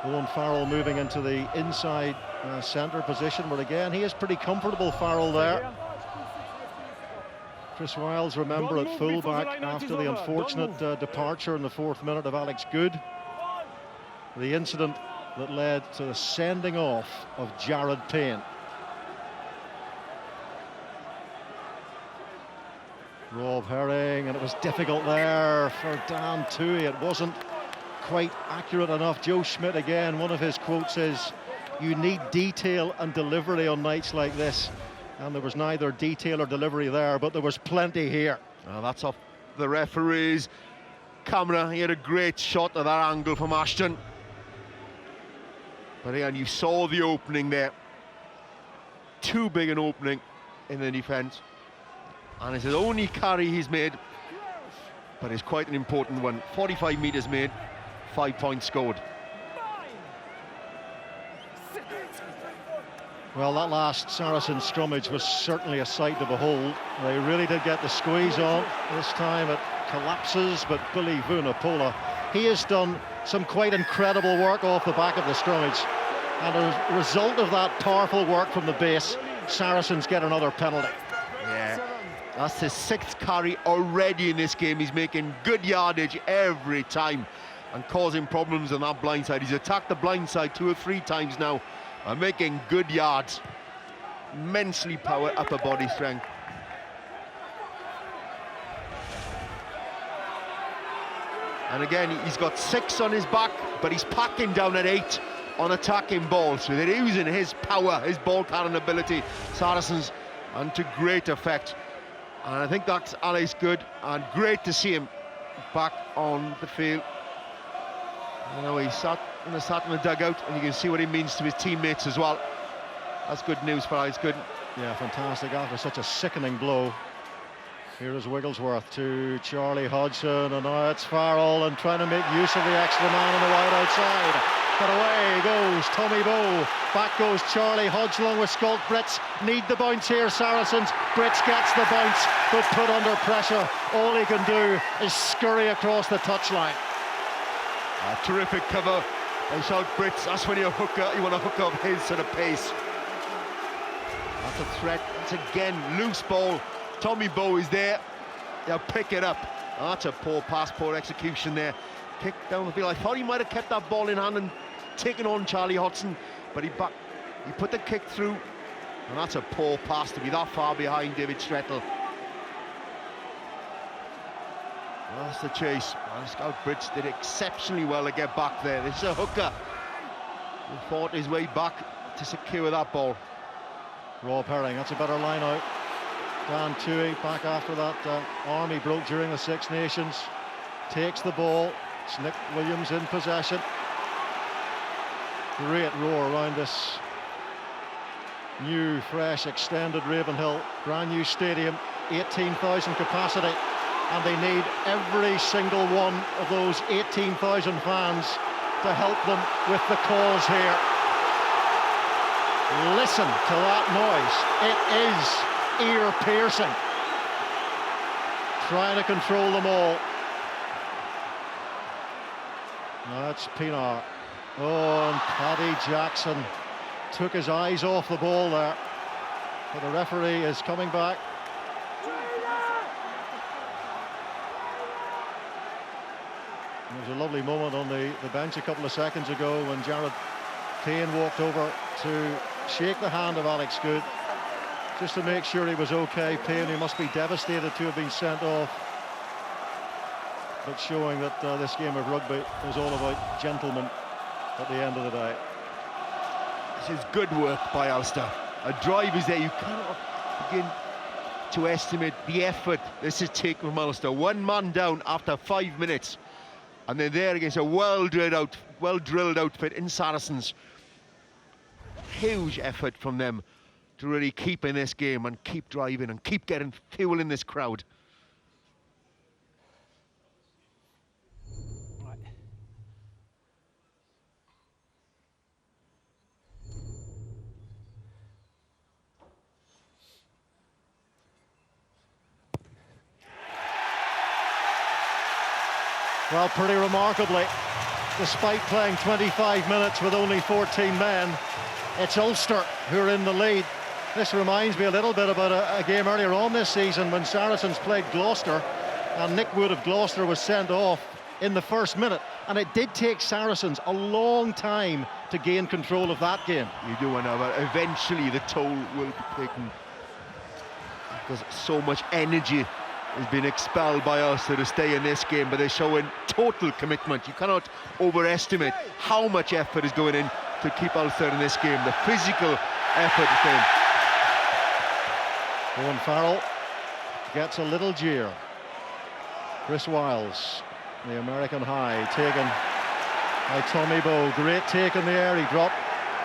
Owen Farrell moving into the inside centre position, but again, he is pretty comfortable, Farrell, there. Chris Wiles, remember, at fullback after the unfortunate departure in the 4th minute of Alex Good. The incident that led to the sending off of Jared Payne. Rob Herring, and it was difficult there for Dan Toohey. It wasn't quite accurate enough. Joe Schmidt again, one of his quotes is, "You need detail and delivery on nights like this." And there was neither detail or delivery there, but there was plenty here. Oh, that's off the referee's camera. He had a great shot at that angle from Ashton. But again, you saw the opening there. Too big an opening in the defence. And it's his only carry he's made, but it's quite an important one. 45 metres made, 5 points scored. Well, that last Saracen scrummage was certainly a sight to behold. They really did get the squeeze on. This time it collapses, but Billy Vunipola, he has done some quite incredible work off the back of the scrummage. And as a result of that powerful work from the base, Saracens get another penalty. Yeah, that's his 6th carry already in this game. He's making good yardage every time and causing problems on that blind side. He's attacked the blind side 2 or 3 times now and making good yards. Immensely power, upper body strength. And again, he's got 6 on his back, but he's packing down at 8 on attacking balls. So they're using his power, his ball carrying ability, Saracens, and to great effect. And I think that's Alex good, and great to see him back on the field. You know, he sat in the dugout, and you can see what he means to his teammates as well. That's good news for Alex Good. Yeah, fantastic after such a sickening blow. Here is Wigglesworth to Charlie Hodgson, and now it's Farrell and trying to make use of the extra man on the wide outside. But away goes Tommy Bowe. Back goes Charlie Hodgson along with Scott Brits. Need the bounce here, Saracens. Brits gets the bounce, but put under pressure. All he can do is scurry across the touchline. A terrific cover by Scott Brits. That's when you want to hook up his sort of pace. That's a threat. It's again loose ball. Tommy Bowe is there. They'll pick it up. Oh, that's a poor pass, poor execution there. Kick down the field. I thought he might have kept that ball in hand and taken on Charlie Hodgson, but he put the kick through, and that's a poor pass to be that far behind David Strettle. That's the chase. Well, Scout Brits did exceptionally well to get back there. This is a hooker who fought his way back to secure that ball. Rob Herring, that's a better line out. Dan Toohey back after that arm he broke during the Six Nations. Takes the ball. It's Nick Williams in possession. Great roar around this new, fresh, extended Ravenhill. Brand new stadium, 18,000 capacity. And they need every single one of those 18,000 fans to help them with the cause here. Listen to that noise. It is ear-piercing. Trying to control them all. That's Pienaar. Oh, and Paddy Jackson took his eyes off the ball there. But the referee is coming back. There was a lovely moment on the bench a couple of seconds ago when Jared Payne walked over to shake the hand of Alex Good, just to make sure he was okay. Payne, he must be devastated to have been sent off, but showing that this game of rugby is all about gentlemen at the end of the day. This is good work by Ulster. A drive is there. You cannot begin to estimate the effort this is taking from Ulster. One man down after 5 minutes, and they're there against a well-drilled outfit in Saracens. Huge effort from them to really keep in this game and keep driving and keep getting fuel in this crowd. Well, pretty remarkably, despite playing 25 minutes with only 14 men, it's Ulster who are in the lead. This reminds me a little bit about a game earlier on this season when Saracens played Gloucester, and Nick Wood of Gloucester was sent off in the first minute, and it did take Saracens a long time to gain control of that game. You do know, but eventually the toll will be taken, because so much energy has been expelled by Ulster to stay in this game, but they're showing total commitment. You cannot overestimate how much effort is going in to keep Ulster in this game. The physical effort is going. Owen Farrell gets a little jeer. Chris Wiles, the American high, taken by Tommy Bowe. Great take in the air. He dropped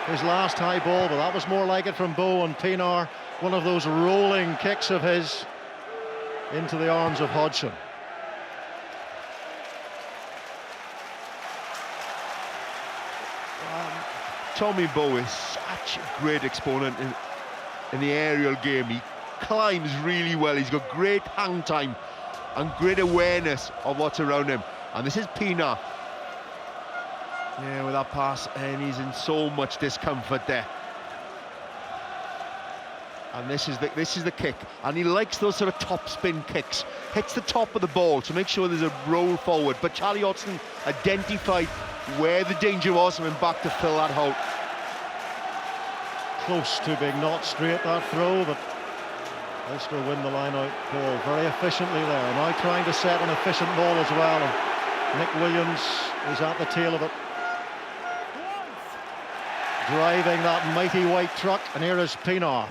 his last high ball, but that was more like it from Bowe. And Pienaar, one of those rolling kicks of his into the arms of Hodgson. Tommy Bowe is such a great exponent in the aerial game. He climbs really well. He's got great hang time and great awareness of what's around him. And this is Pienaar. Yeah, with that pass, and he's in so much discomfort there. And this is the kick, and he likes those sort of top spin kicks. Hits the top of the ball to make sure there's a roll forward. But Charlie Hodgson identified where the danger was and went back to fill that hole. close to being not straight, that throw, but Ulster win the line-out ball very efficiently there. Now trying to set an efficient ball as well, and Nick Williams is at the tail of it, driving that mighty white truck. And here is Pienaar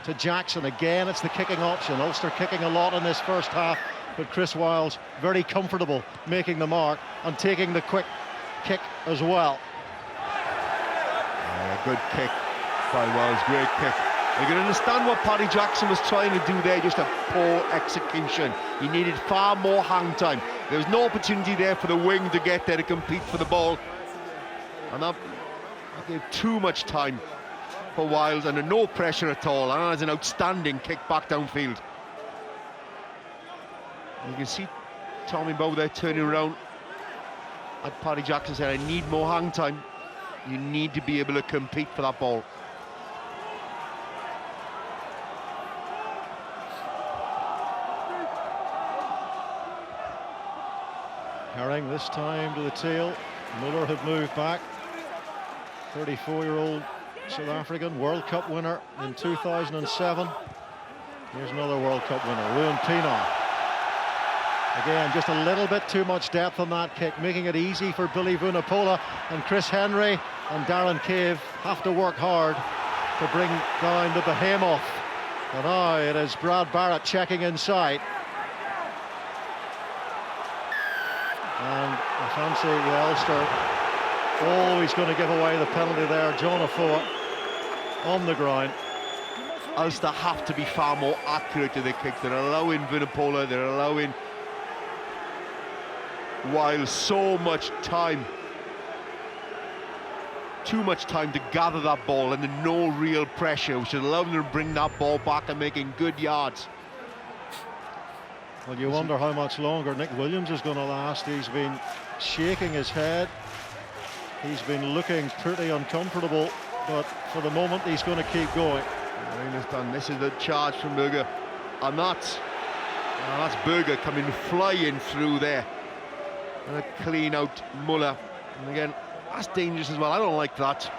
to Jackson again. It's the kicking option. Ulster kicking a lot in this first half, but Chris Wiles very comfortable making the mark and taking the quick kick as well. Good kick by Wiles, great kick. You can understand what Paddy Jackson was trying to do there, just a poor execution. He needed far more hang time. There was no opportunity there for the wing to get there to compete for the ball. And that gave too much time for Wiles under no pressure at all. And that's an outstanding kick back downfield. You can see Tommy Bowe there turning around at Paddy Jackson saying, I need more hang time. You need to be able to compete for that ball. Herring this time to the tail. Muller had moved back. 34-year-old South African, World Cup winner in 2007. Here's another World Cup winner, Ruan Pienaar. Again, just a little bit too much depth on that kick, making it easy for Billy Vunipola, and Chris Henry and Darren Cave have to work hard to bring down the behemoth. And now it is Brad Barrett checking inside. And I fancy Ulster always going to give away the penalty there. John Afoa on the ground. Ulster have to be far more accurate to the kick. They're allowing Vunipola, they're allowing Wiles so much time. Too much time to gather that ball and no real pressure, which should allow them to bring that ball back and making good yards. Well, you wonder how much longer Nick Williams is going to last. He's been shaking his head. He's been looking pretty uncomfortable, but for the moment he's going to keep going. I understand. This is the charge from Berger, and that's Berger coming flying through there. And a clean out Muller. And again, that's dangerous as well. I don't like that.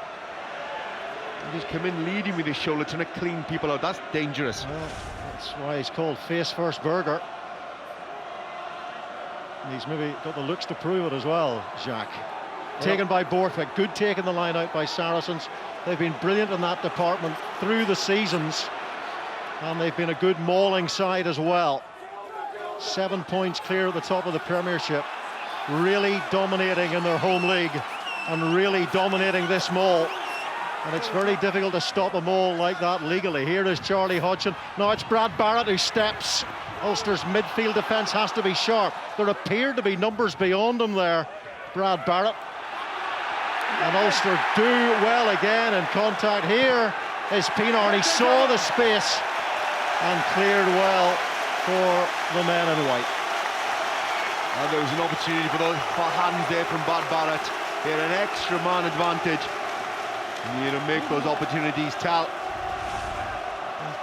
You just come in leading with his shoulder, trying to clean people out. That's dangerous. Well, that's why he's called face first Berger. And he's maybe got the looks to prove it as well, Jacques. Taken by Borthwick. Good take in the line out by Saracens. They've been brilliant in that department through the seasons, and they've been a good mauling side as well. 7 points clear at the top of the Premiership. Really dominating in their home league and really dominating this maul. And it's very difficult to stop a maul like that legally. Here is Charlie Hodgson. Now it's Brad Barrett who steps. Ulster's midfield defence has to be sharp. There appear to be numbers beyond him there, Brad Barrett. And Ulster do well again in contact. Here is Pienaar, and he saw the space and cleared well for the men in white. And there was an opportunity for hands there from Brad Barrett. He had an extra man advantage. You need to make those opportunities tell.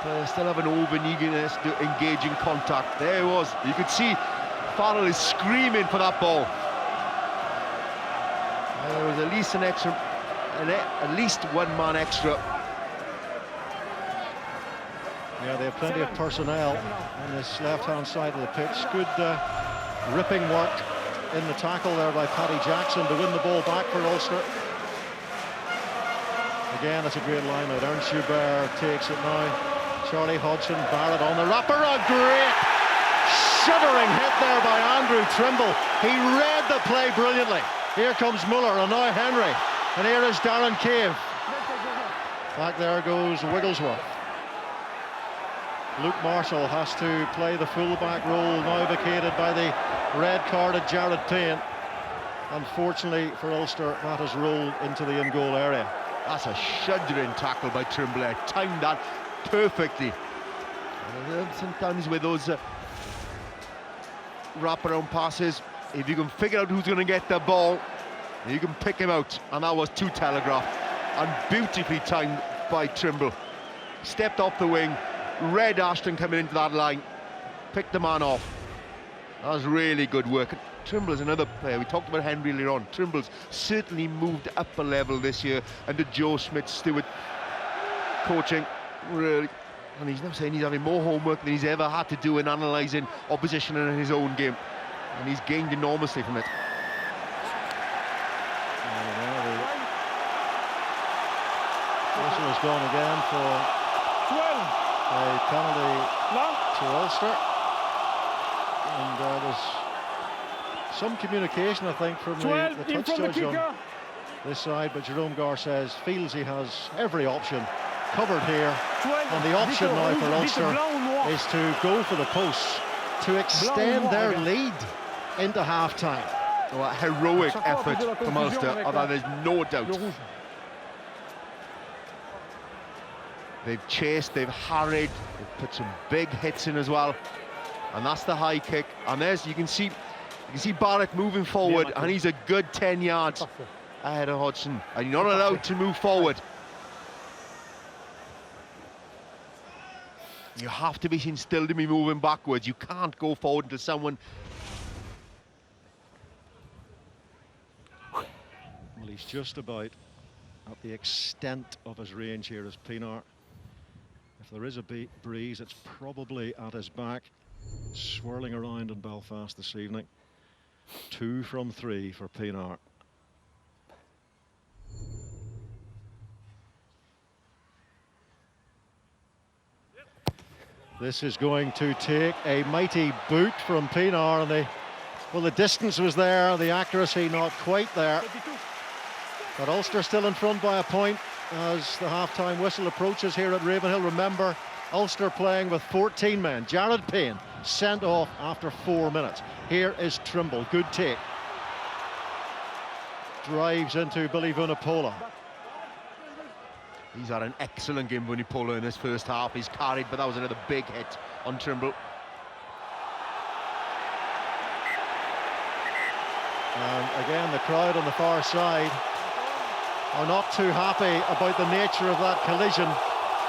Players still have an over-eagerness to engage in contact. There it was. You could see Farrell is screaming for that ball. There was at least at least one man extra. Yeah, they have plenty of personnel on this left-hand side of the pitch. Good ripping work in the tackle there by Paddy Jackson to win the ball back for Ulster. Again, it's a great line out. Ernst Joubert takes it now. Charlie Hodgson, Barrett on the wrapper. A great shuddering hit there by Andrew Trimble. He read the play brilliantly. Here comes Muller, and now Henry. And here is Darren Cave. Back there goes Wigglesworth. Luke Marshall has to play the fullback role, now vacated by the red-carded Jared Payne. Unfortunately for Ulster, that has rolled into the in-goal area. That's a shuddering tackle by Trimble. Timed that perfectly. Sometimes with those wraparound passes, if you can figure out who's going to get the ball, you can pick him out, and that was too telegraphed and beautifully timed by Trimble. Stepped off the wing, read Ashton coming into that line, picked the man off. That was really good work. Trimble is another player. We talked about Henry earlier on. Trimble's certainly moved up a level this year under Joe Schmidt-Stewart. coaching, really. And he's now saying he's having more homework than he's ever had to do in analysing opposition in his own game. And he's gained enormously from it. Whistle has gone again for a penalty to Ulster. And there's some communication, I think, from the touch judge on this side, but Jerome Gar says feels he has every option covered here, and the option now for Ulster is to go for the posts to extend their lead into half-time. Well, a heroic effort from Ulster, although there's no doubt. They've chased, they've harried, they've put some big hits in as well, and that's the high kick. And there's, you can see Barrett moving forward, and he's a good 10 yards ahead of Hodgson, and you're not allowed to move forward. You have to be seen still to be moving backwards. You can't go forward until someone... Well, he's just about at the extent of his range here as Pienaar. If there is a breeze, it's probably at his back, swirling around in Belfast this evening. 2 from 3 for Pienaar. This is going to take a mighty boot from Pienaar, and the distance was there, the accuracy not quite there. But Ulster still in front by a point as the half-time whistle approaches here at Ravenhill. Remember, Ulster playing with 14 men. Jared Payne sent off after 4 minutes. Here is Trimble, good take. Drives into Billy Vunipola. He's had an excellent game, Vunipola, in this first half. He's carried, but that was another big hit on Trimble. And again, the crowd on the far side are not too happy about the nature of that collision,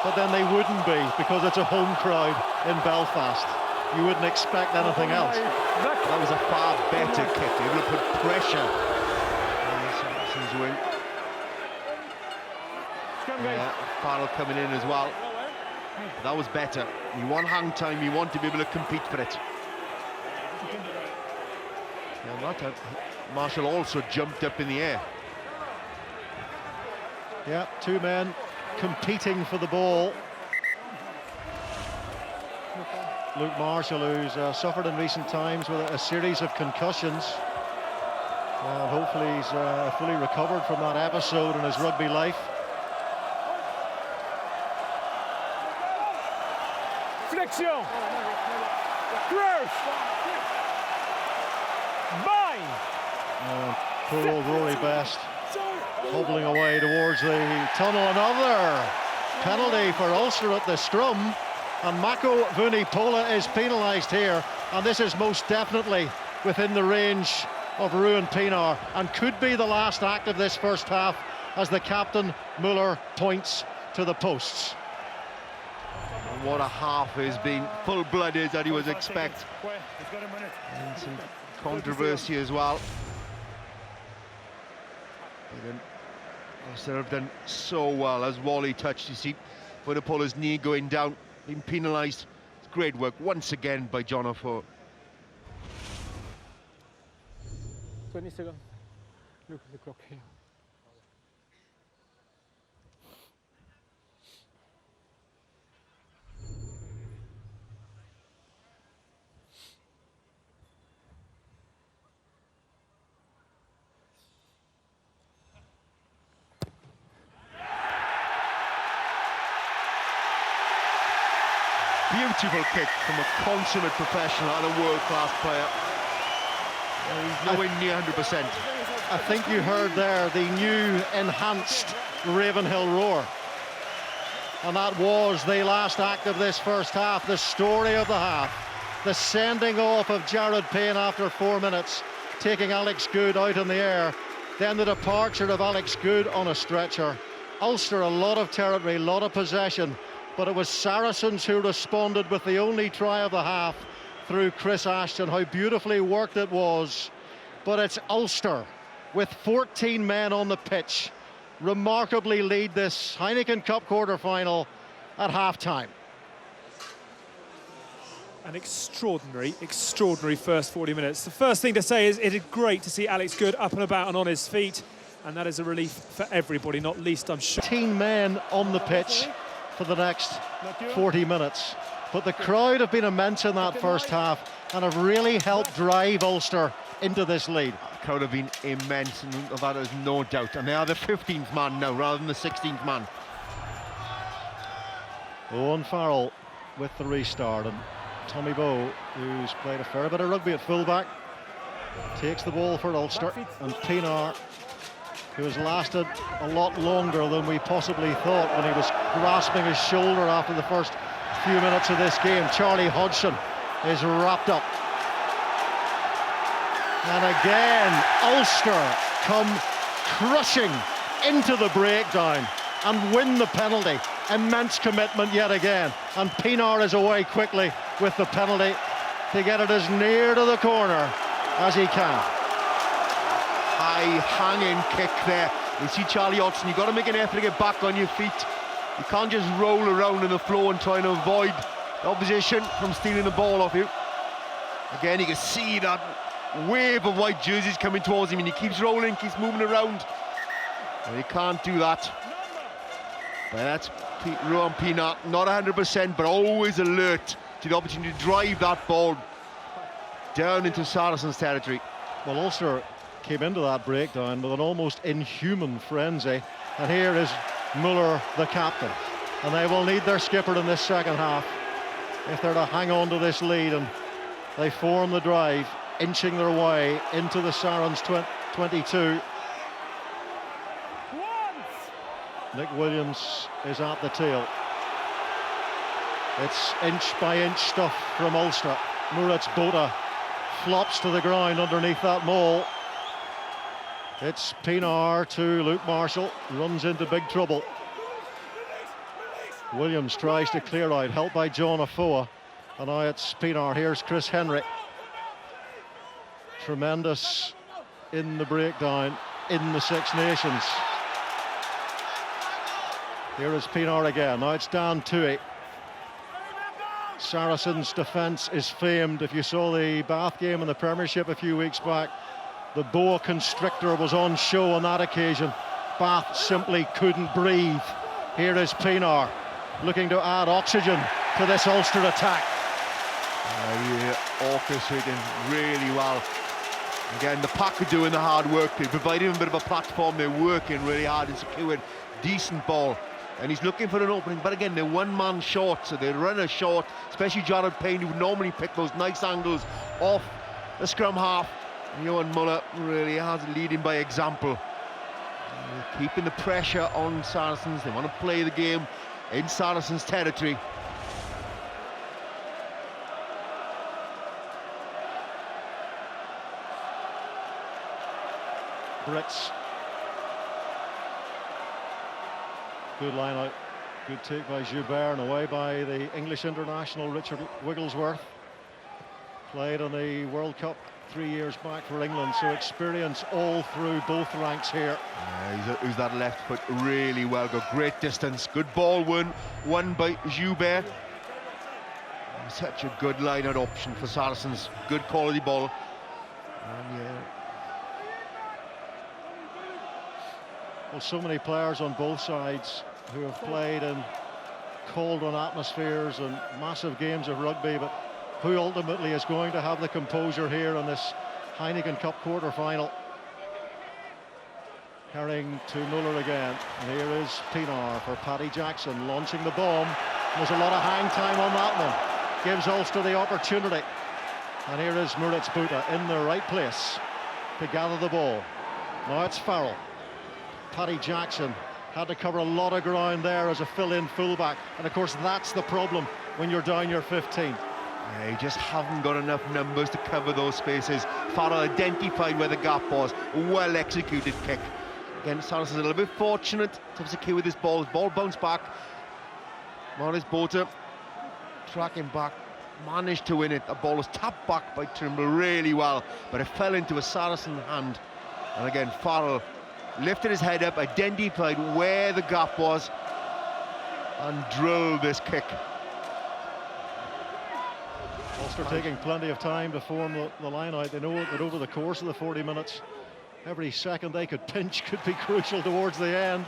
but then they wouldn't be, because it's a home crowd in Belfast. You wouldn't expect anything else. That was a far better kick. They would have put pressure on the Saracens' wing. Farrell coming in as well. That was better. You want hang time, you want to be able to compete for it. Yeah, that time, Marshall also jumped up in the air. Yeah, 2 men competing for the ball. Luke Marshall, who's suffered in recent times with a series of concussions. And hopefully he's fully recovered from that episode in his rugby life. Flexion. Crouch. Bind. Poor old Rory Best hobbling away towards the tunnel. Another penalty for Ulster at the scrum, and Mako Vunipola is penalised here, and this is most definitely within the range of Ruan Pienaar and could be the last act of this first half as the captain Muller points to the posts. What a half has been, full-blooded as he was expect. And some controversy as well. Ulster have done so well. As Wally touched, you see Vunipola's knee going down, being penalised. It's great work once again by John O'Foe. 20 seconds. Look at the clock here. Beautiful kick from a consummate professional and a world-class player. He's nowhere near 100%. I think you heard there the new enhanced Ravenhill roar. And that was the last act of this first half, the story of the half. The sending off of Jared Payne after 4 minutes, taking Alex Good out in the air. Then the departure of Alex Good on a stretcher. Ulster, a lot of territory, a lot of possession, but it was Saracens who responded with the only try of the half through Chris Ashton. How beautifully worked it was. But it's Ulster with 14 men on the pitch, remarkably lead this Heineken Cup quarter-final at half-time. An extraordinary first 40 minutes. The first thing to say is it is great to see Alex Good up and about and on his feet, and that is a relief for everybody, not least, I'm sure. 18 men on the pitch for the next 40 minutes. But the crowd have been immense in that first half and have really helped drive Ulster into this lead. The crowd have been immense, and of that is no doubt. And they are the 15th man now, rather than the 16th man. Owen Farrell with the restart, and Tommy Bowe, who's played a fair bit of rugby at fullback, takes the ball for Ulster, and Pienaar, who has lasted a lot longer than we possibly thought when he was grasping his shoulder after the first few minutes of this game. Charlie Hodgson is wrapped up. And again, Ulster come crushing into the breakdown and win the penalty. Immense commitment yet again. And Pienaar is away quickly with the penalty to get it as near to the corner as he can. High hanging kick there. You see Charlie Hodgson, you've got to make an effort to get back on your feet. You can't just roll around on the floor and try to avoid the opposition from stealing the ball off you. Again, you can see that wave of white jerseys coming towards him, and he keeps rolling, keeps moving around. And he can't do that. But that's Rowan Pienaar, not 100%, but always alert to the opportunity to drive that ball down into Saracens territory. Well, Ulster came into that breakdown with an almost inhuman frenzy, and here is Muller, the captain, and they will need their skipper in this second half if they're to hang on to this lead, and they form the drive, inching their way into the Saracens 22. Nick Williams is at the tail. It's inch by inch stuff from Ulster. Moritz Botha flops to the ground underneath that maul. It's Pienaar to Luke Marshall, runs into big trouble. Williams tries to clear out, helped by John Afoa, and now it's Pienaar. Here's Chris Henry. Tremendous in the breakdown in the Six Nations. Here is Pienaar again. Now it's Dan Toohey. Saracens' defence is famed. If you saw the Bath game in the Premiership a few weeks back, the boa constrictor was on show on that occasion. Bath simply couldn't breathe. Here is Pienaar looking to add oxygen to this Ulster attack. Orchestrating really well. Again, the pack are doing the hard work. They provided him a bit of a platform. They're working really hard and secured decent ball. And he's looking for an opening, but again, they're one man short, so they run a short, especially Jared Payne, who would normally pick those nice angles off the scrum half. And Johan Muller really has leading by example. Keeping the pressure on Saracens. They want to play the game in Saracens territory. Brits. Good line out, good take by Joubert, and away by the English international Richard Wigglesworth. Played in the World Cup 3 years back for England, so experience all through both ranks here. Who's that left foot really well, got great distance, good ball won by Joubert. Such a good line-out option for Saracens, good quality ball. And well, so many players on both sides who have played in cold-run atmospheres and massive games of rugby, but who ultimately is going to have the composure here in this Heineken Cup quarter-final? Carrying to Muller again, and here is Pienaar for Paddy Jackson, launching the bomb. There's a lot of hang time on that one. Gives Ulster the opportunity. And here is Moritz Botha in the right place to gather the ball. Now it's Farrell. Paddy Jackson had to cover a lot of ground there as a fill-in fullback, and of course that's the problem when you're down your 15. Yeah, you just haven't got enough numbers to cover those spaces. Farrell identified where the gap was. Well executed kick. Again, Saracens a little bit fortunate to secure with this ball. His ball bounced back. Moritz Botha tracking back, managed to win it. The ball was tapped back by Trimble really well, but it fell into a Saracen hand. And again, Farrell lifted his head up, identified where the gap was, and drilled this kick. Ulster taking plenty of time to form the line out. They know that over the course of the 40 minutes, every second they could pinch could be crucial towards the end.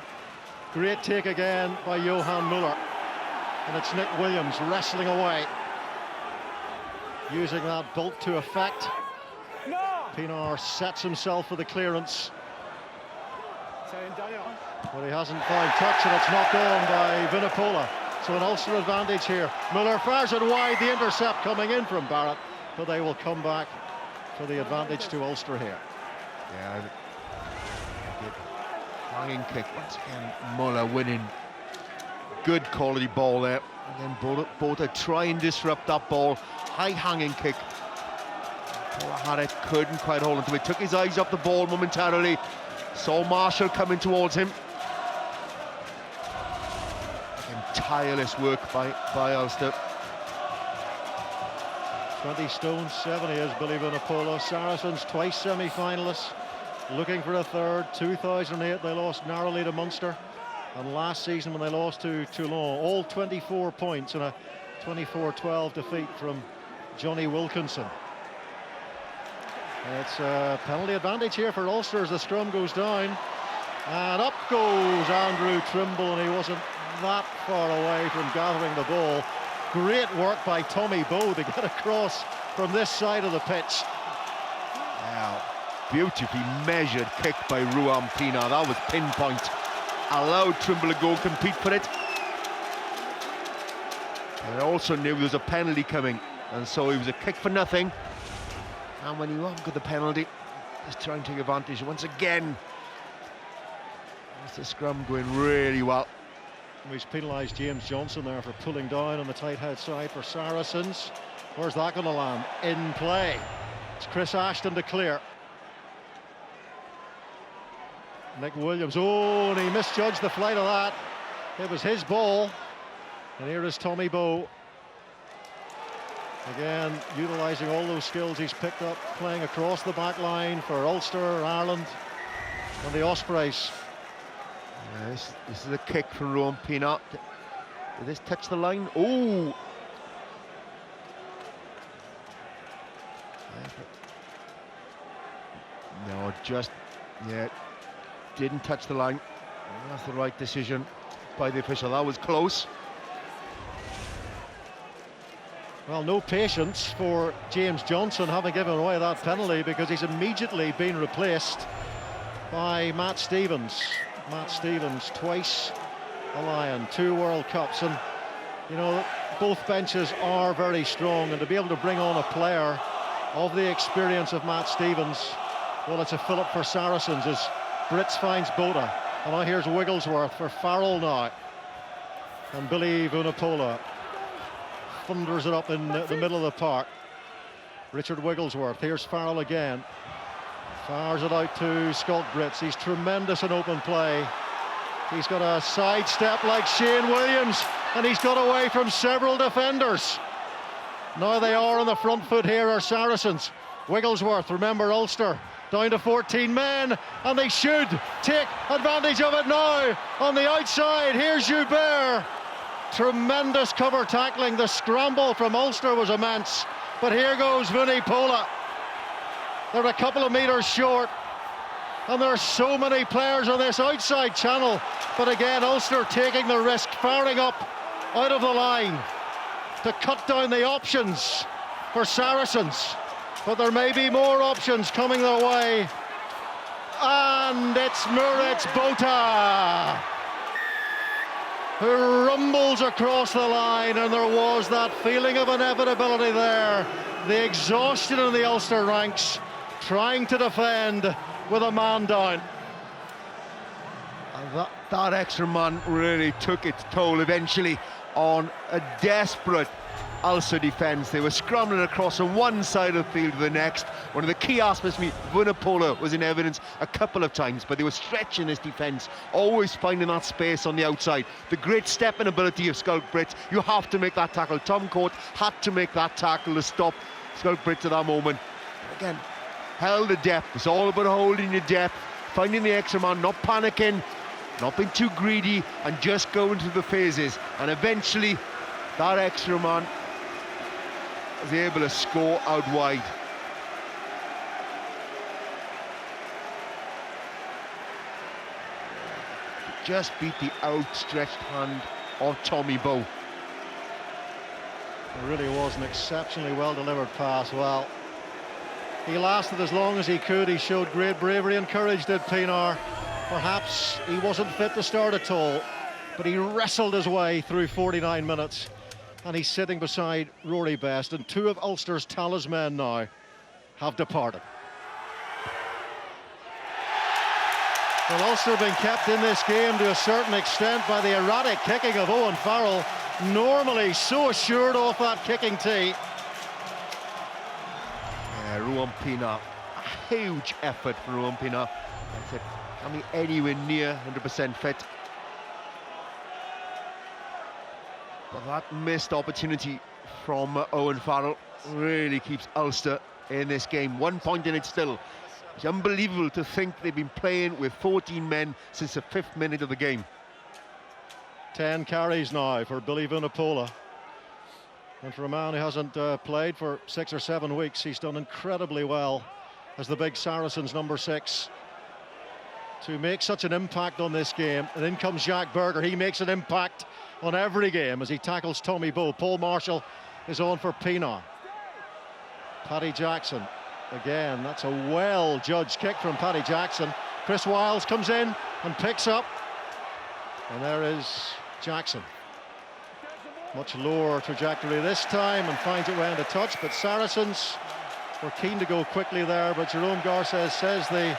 Great take again by Johan Muller. And it's Nick Williams wrestling away, using that bolt to effect. Pienaar sets himself for the clearance, but he hasn't found touch, and it's knocked on by Vunipola. So an Ulster advantage here. Muller fires it wide, the intercept coming in from Barrett, but they will come back for the advantage to Ulster here. Yeah, hanging kick once again. Muller winning. Good quality ball there. And then Botha try and disrupt that ball. High hanging kick. Muller had it, couldn't quite hold onto it. Took his eyes off the ball momentarily. Saw Marshall coming towards him. Tireless work by Ulster. 20 stone 7 he is, Billy Vunipola. Saracens twice semi-finalists, looking for a third. 2008 they lost narrowly to Munster, and last season when they lost to Toulon, all 24 points in a 24-12 defeat from Johnny Wilkinson. It's a penalty advantage here for Ulster as the scrum goes down, and up goes Andrew Trimble, and he wasn't that far away from gathering the ball. Great work by Tommy Bowe to get across from this side of the pitch. Wow, beautifully measured kick by Ruan Pienaar. That was pinpoint. Allowed Trimble to go compete for it. And also knew there was a penalty coming, and so it was a kick for nothing. And when you haven't got the penalty, just trying to take advantage once again. That's the scrum going really well. He's penalised James Johnson there for pulling down on the tight head side for Saracens. Where's that going to land? In play. It's Chris Ashton to clear. Nick Williams, oh, and he misjudged the flight of that. It was his ball. And here is Tommy Bowe. Again, utilising all those skills he's picked up, playing across the back line for Ulster, Ireland, and the Ospreys. This is a kick from Ruan Pienaar. Did this touch the line? Oh! No, just, yeah, didn't touch the line. That's the right decision by the official. That was close. Well, no patience for James Johnson having given away that penalty, because he's immediately been replaced by Matt Stevens. Matt Stevens, twice a Lion, 2 World Cups, and you know, both benches are very strong, and to be able to bring on a player of the experience of Matt Stevens, well, it's a fillip for Saracens as Brits finds Botha, and now here's Wigglesworth for Farrell now, and Billy Vunipola thunders it up in the middle of the park. Richard Wigglesworth, here's Farrell again. Fires it out to Scott Brits. He's tremendous in open play. He's got a sidestep like Shane Williams, and he's got away from several defenders. Now they are on the front foot here, are Saracens. Wigglesworth, remember Ulster, down to 14 men, and they should take advantage of it now. On the outside, here's Joubert. Tremendous cover tackling. The scramble from Ulster was immense, but here goes Vunipola. They're a couple of metres short, and there are so many players on this outside channel, but again Ulster taking the risk, firing up out of the line to cut down the options for Saracens, but there may be more options coming their way, and it's Moritz Botha who rumbles across the line, and there was that feeling of inevitability there, the exhaustion in the Ulster ranks, trying to defend with a man down. And that extra man really took its toll eventually on a desperate Ulster defence. They were scrambling across from one side of the field to the next. One of the key aspects, Vunipola was in evidence a couple of times, but they were stretching this defence, always finding that space on the outside. The great stepping ability of Scott Brits, you have to make that tackle. Tom Court had to make that tackle to stop Scott Brits at that moment. Again, held the depth. It's all about holding your depth, finding the extra man, not panicking, not being too greedy, and just going through the phases. And eventually, that extra man was able to score out wide. Just beat the outstretched hand of Tommy Bowe. It really was an exceptionally well-delivered pass. Well, he lasted as long as he could. He showed great bravery and courage, did Pienaar. Perhaps he wasn't fit to start at all, but he wrestled his way through 49 minutes, and he's sitting beside Rory Best, and two of Ulster's talisman now have departed. Well, Ulster have been kept in this game to a certain extent by the erratic kicking of Owen Farrell, normally so assured off that kicking tee. Yeah, Rowan Pienaar, a huge effort for Rowan Pienaar. I said, I mean, anywhere near 100% fit. But that missed opportunity from Owen Farrell really keeps Ulster in this game. 1 point in it still. It's unbelievable to think they've been playing with 14 men since the 5th minute of the game. 10 carries now for Billy Vunipola. And for a man who hasn't played for 6 or 7 weeks, he's done incredibly well as the big Saracens number 6. To make such an impact on this game. And in comes Jack Berger. He makes an impact on every game as he tackles Tommy Bowe. Paul Marshall is on for Pienaar. Paddy Jackson. Again, that's a well-judged kick from Paddy Jackson. Chris Wiles comes in and picks up. And there is Jackson. Much lower trajectory this time and finds it way into touch. But Saracens were keen to go quickly there. But Jerome Garces says the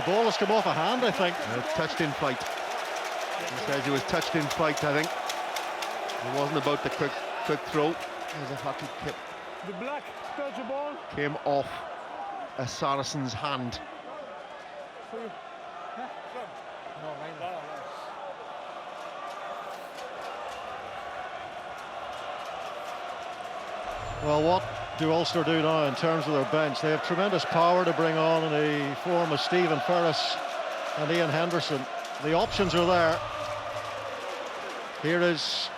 ball has come off a hand, I think. Touched in flight. He says it was touched in flight, I think. It wasn't about the quick throw. It was a hockey kick. The black touch the ball. Came off a Saracen's hand. Well, what do Ulster do now in terms of their bench? They have tremendous power to bring on in the form of Stephen Ferris and Ian Henderson. The options are there. Here is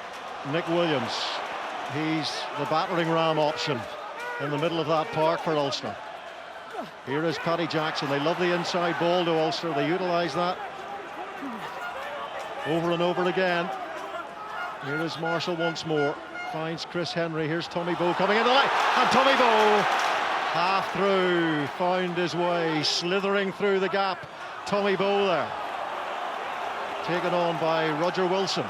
Nick Williams. He's the battering ram option in the middle of that park for Ulster. Here is Paddy Jackson. They love the inside ball to Ulster. They utilise that over and over again. Here is Marshall once more. Finds Chris Henry. Here's Tommy Bowe coming in the line. And Tommy Bowe, half through, found his way, slithering through the gap. Tommy Bowe there. Taken on by Roger Wilson.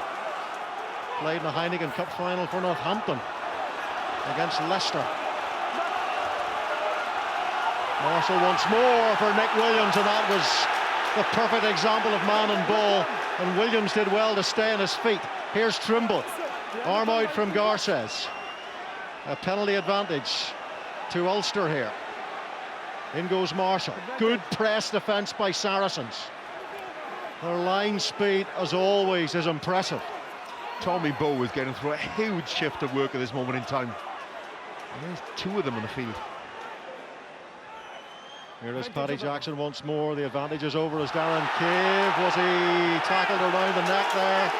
Played in the Heineken Cup final for Northampton against Leicester. Marshall once more for Nick Williams, and that was the perfect example of man and ball, and Williams did well to stay on his feet. Here's Trimble, arm out from Garces. A penalty advantage to Ulster here. In goes Marshall. Good press defence by Saracens. Their line speed, as always, is impressive. Tommy Bowe is getting through a huge shift of work at this moment in time. And there's 2 of them on the field. Here is Paddy Jackson once more. The advantage is over as Darren Cave. Was he tackled around the neck there?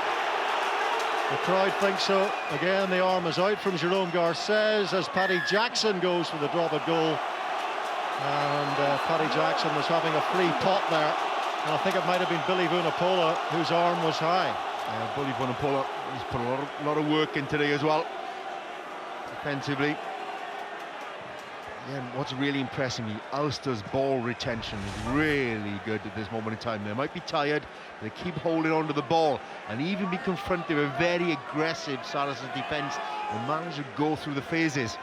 The crowd thinks so. Again, the arm is out from Jerome Garces as Paddy Jackson goes for the drop at goal. And Paddy Jackson was having a free pot there. And I think it might have been Billy Vunipola whose arm was high. Billy Vunipola has put a lot of work in today as well, defensively. Again, what's really impressing me, Ulster's ball retention is really good at this moment in time. They might be tired, they keep holding on to the ball, and even be confronted with a very aggressive Saracens defence and manage to go through the phases.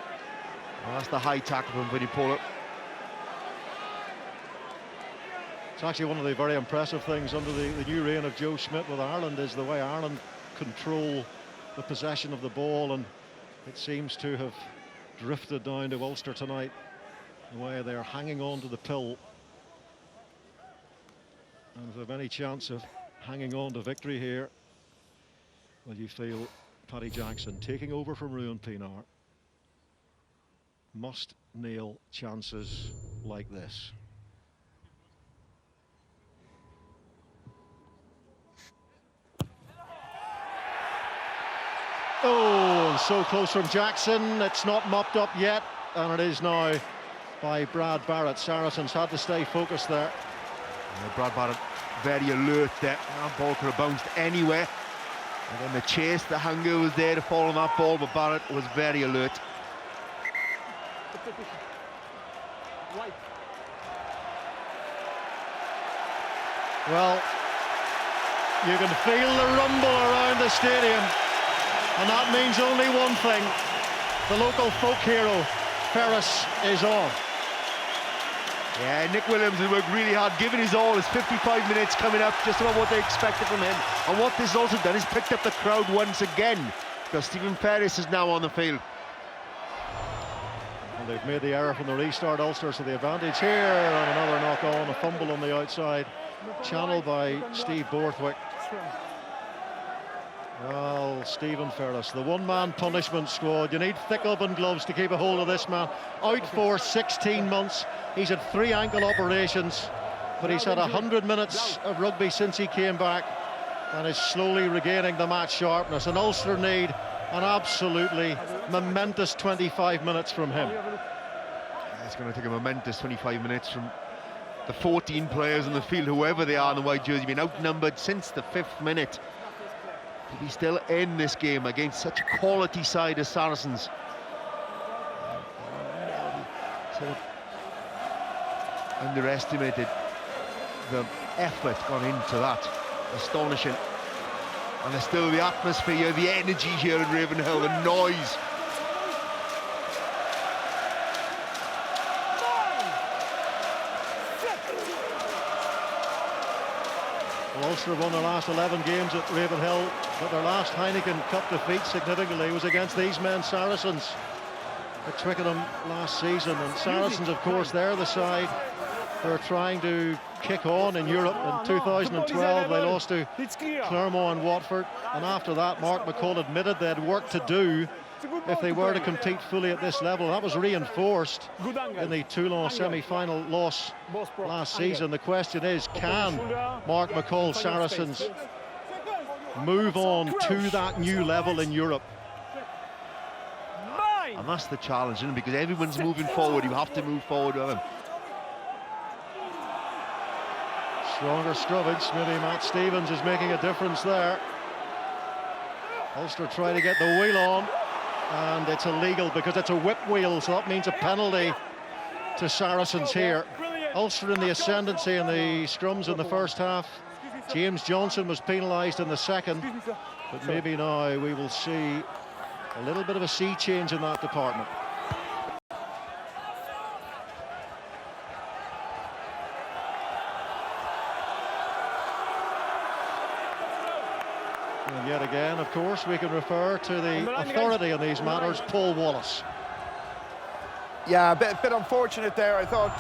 Well, that's the high tackle from Vunipola. It's actually one of the very impressive things under the new reign of Joe Schmidt with Ireland is the way Ireland control the possession of the ball, and it seems to have drifted down to Ulster tonight, the way they're hanging on to the pill. And if they've any chance of hanging on to victory here, well, you feel Paddy Jackson taking over from Rowan Pienaar must nail chances like this. Oh, so close from Jackson. It's not mopped up yet, and it is now by Brad Barrett. Saracens had to stay focused there. Yeah, Brad Barrett very alert there. That ball could have bounced anywhere. And then the chase, the hunger was there to fall on that ball, but Barrett was very alert. Well, you can feel the rumble around the stadium, and that means only one thing. The local folk hero, Ferris, is on. Yeah, Nick Williams has worked really hard, given his all. His 55 minutes coming up, just about what they expected from him. And what this has also done is picked up the crowd once again, because Stephen Ferris is now on the field. And they've made the error from the restart, Ulster, so the advantage here, and another knock on, a fumble on the outside, channeled by Steve Borthwick. Well, Stephen Ferris, the one-man punishment squad. You need thick oven gloves to keep a hold of this man. Out for 16 months. He's had 3 ankle operations, but he's had 100 minutes of rugby since he came back and is slowly regaining the match sharpness. And Ulster need an absolutely momentous 25 minutes from him. It's going to take a momentous 25 minutes from the 14 players in the field, whoever they are in the white jersey, been outnumbered since the 5th minute. To be still in this game against such a quality side as Saracens. Sort of underestimated the effort gone into that. Astonishing. And there's still the atmosphere, the energy here in Ravenhill, the noise. Well, Ulster won their last 11 games at Ravenhill, but their last Heineken Cup defeat significantly was against these men, Saracens, at Twickenham last season. And Saracens, of course, they're the side who are trying to kick on in Europe. In 2012, they lost to Clermont and Watford, and after that, Mark McCall admitted they had work to do if they were to compete fully at this level. That was reinforced in the Toulon semi-final loss last season. The question is, can Mark McCall Saracens move on to that new level in Europe? And that's the challenge, isn't it? Because everyone's moving forward, you have to move forward with them. Stronger scrubbage, maybe Matt Stevens is making a difference there. Ulster try to get the wheel on, and it's illegal because it's a whip wheel, so that means a penalty to Saracens here. Ulster in the ascendancy in the scrums in the first half. James Johnson was penalised in the second, but maybe now we will see a little bit of a sea change in that department. And yet again, of course, we can refer to the authority on these matters, Paul Wallace. Yeah, a bit unfortunate there. I thought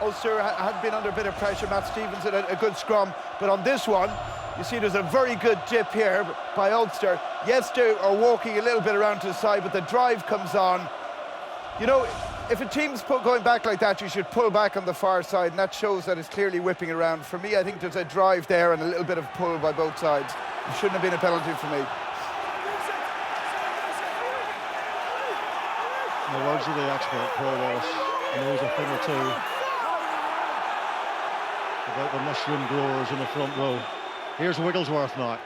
Ulster had been under a bit of pressure. Matt Stevens had a good scrum, but on this one, you see there's a very good dip here by Ulster. Yes, they are walking a little bit around to the side, but the drive comes on. You know, if a team's going back like that, you should pull back on the far side, and that shows that it's clearly whipping around. For me, I think there's a drive there and a little bit of pull by both sides. It shouldn't have been a penalty for me. In the words of the expert, Paul Wallace knows a thing or two about the mushroom growers in the front row. Here's Wigglesworth now.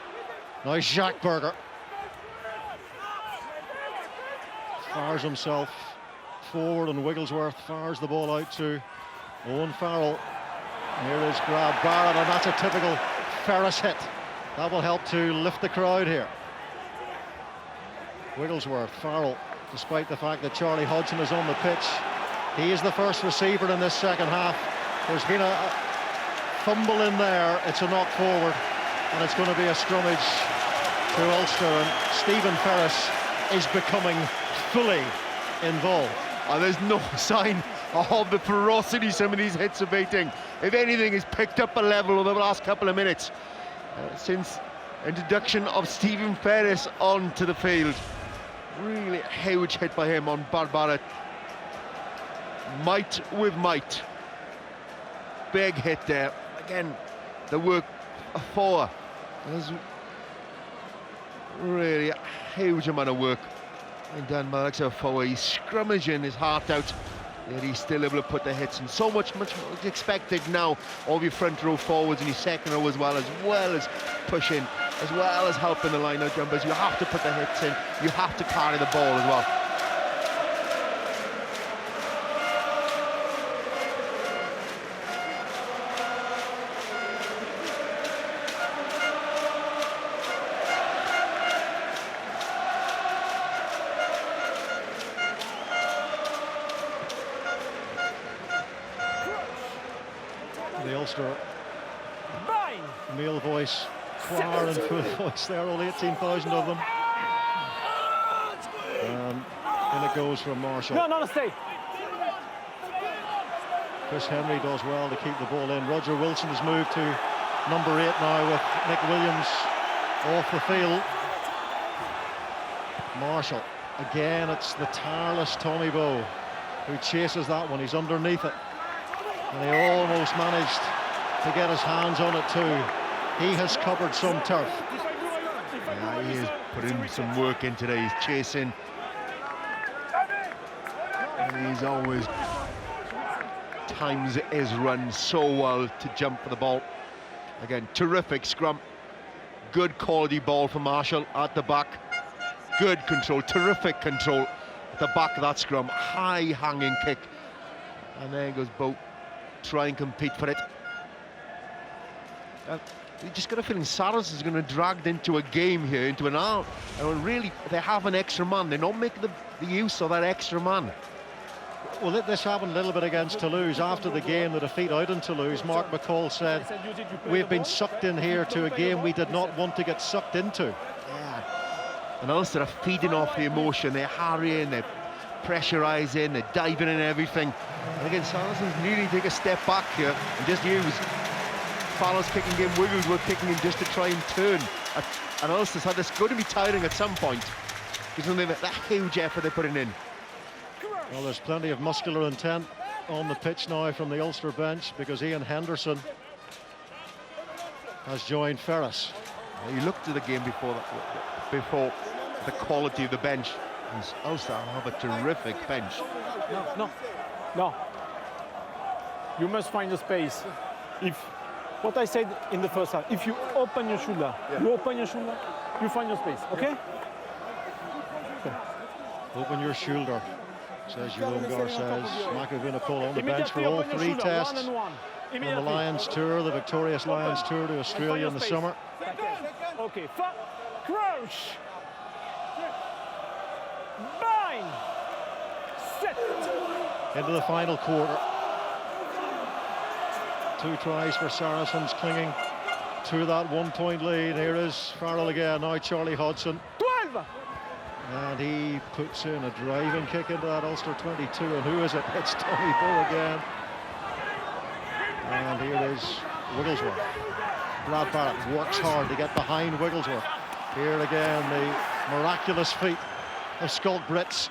Now Jacques Berger fires himself forward, and Wigglesworth fires the ball out to Owen Farrell. Here is Brad Barrett, and that's a typical Ferris hit. That will help to lift the crowd here. Wigglesworth, Farrell, despite the fact that Charlie Hodgson is on the pitch, he is the first receiver in this second half. There's been a fumble in there, it's a knock forward, and it's going to be a scrummage to Ulster, and Stephen Ferris is becoming fully involved. And there's no sign of the ferocity some of these hits are abating. If anything, it's picked up a level over the last couple of minutes since introduction of Stephen Ferris onto the field. Really a huge hit by him on Brad Barrett. Might with might. Big hit there. Again, the work of four. As Really a huge amount of work and done by Alex Forward. He's scrummaging his heart out, yet he's still able to put the hits in. So much more expected now of your front row forwards and your second row as well as pushing, as well as helping the line-out jumpers. You have to put the hits in, you have to carry the ball as well. The Ulster male voice, choir and full voice there, all 18,000 of them. In it goes from Marshall. No, stay. Chris Henry does well to keep the ball in. Roger Wilson has moved to number 8 now with Nick Williams off the field. Marshall, again, it's the tireless Tommy Bowe who chases that one. He's underneath it. And he almost managed to get his hands on it too. He has covered some turf. Yeah, he is putting some work in today. He's chasing. And he's always times his run so well to jump for the ball. Again, terrific scrum. Good quality ball for Marshall at the back. Good control, terrific control at the back of that scrum. High hanging kick. And there goes Bowe. Try and compete for it. You just got a feeling Saracens is going to be dragged into a game here, into an hour. And really, they have an extra man. They're not making the use of that extra man. Well, this happened a little bit against Toulouse. After the game, the defeat out in Toulouse, Mark McCall said, "We've been sucked in here to a game we did not want to get sucked into." Yeah. And Ulster are feeding off the emotion. They're harrying, they're pressurising, they're diving in everything. And again, Saracens nearly take a step back here and just use Fallow's kicking game, Wigglesworth kicking in just to try and turn. And Ulster said it's going to be tiring at some point because of that huge effort they're putting in. Well, there's plenty of muscular intent on the pitch now from the Ulster bench because Ian Henderson has joined Ferris. You looked at the game before the quality of the bench. And Ulster have a terrific bench. No. You must find a space. If what I said in the first half, if you open your shoulder, you find your space, okay? Open your shoulder, says Jerome Garces. Mako Vunipola on the bench for all 3 tests on the Lions tour, the victorious Lions tour to Australia in the summer. Okay, crouch. Bind. Set. Into the final quarter. 2 tries for Saracens, clinging to that 1-point lead. Here is Farrell again, now Charlie Hodgson. 12! And he puts in a driving kick into that Ulster 22. And who is it? It's Tommy Bowe again. And here is Wigglesworth. Brad Barrett works hard to get behind Wigglesworth. Here again, the miraculous feat of Scott Brits.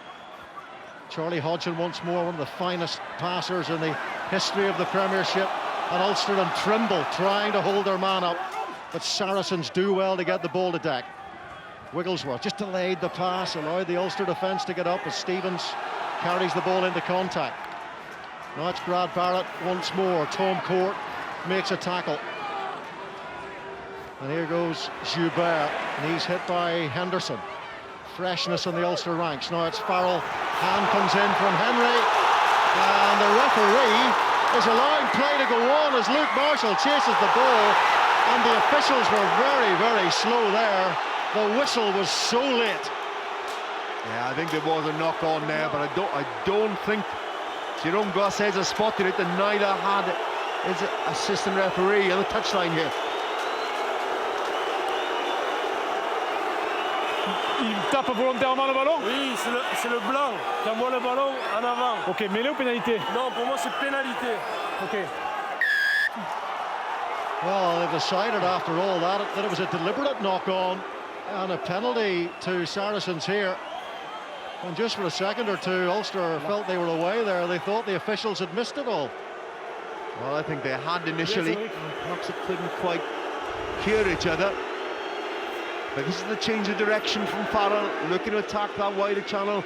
Charlie Hodgson once more, one of the finest passers in the history of the Premiership. And Ulster and Trimble trying to hold their man up, but Saracens do well to get the ball to deck. Wigglesworth just delayed the pass, allowed the Ulster defence to get up as Stevens carries the ball into contact. Now it's Brad Barrett once more. Tom Court makes a tackle. And here goes Joubert, and he's hit by Henderson. Freshness in the Ulster ranks. Now it's Farrell. Hand comes in from Henry, and the referee is allowing play to go on as Luke Marshall chases the ball, and the officials were very, very slow there. The whistle was so late. Yeah, I think there was a knock on there, but I don't think Jerome Garces has spotted it, and neither had his assistant referee on the touchline here. Il tape volontairement le ballon? Oui, c'est le blanc qui envoie le ballon en avant. Ok, mêlée ou pénalité? Non, pour moi c'est pénalité. Ok. Well, they decided after all that it was a deliberate knock-on and a penalty to Saracens here. And just for a second or two, Ulster felt they were away there. They thought the officials had missed it all. Well, I think they had initially. Perhaps it couldn't quite cure each other. But this is the change of direction from Farrell, looking to attack that wider channel.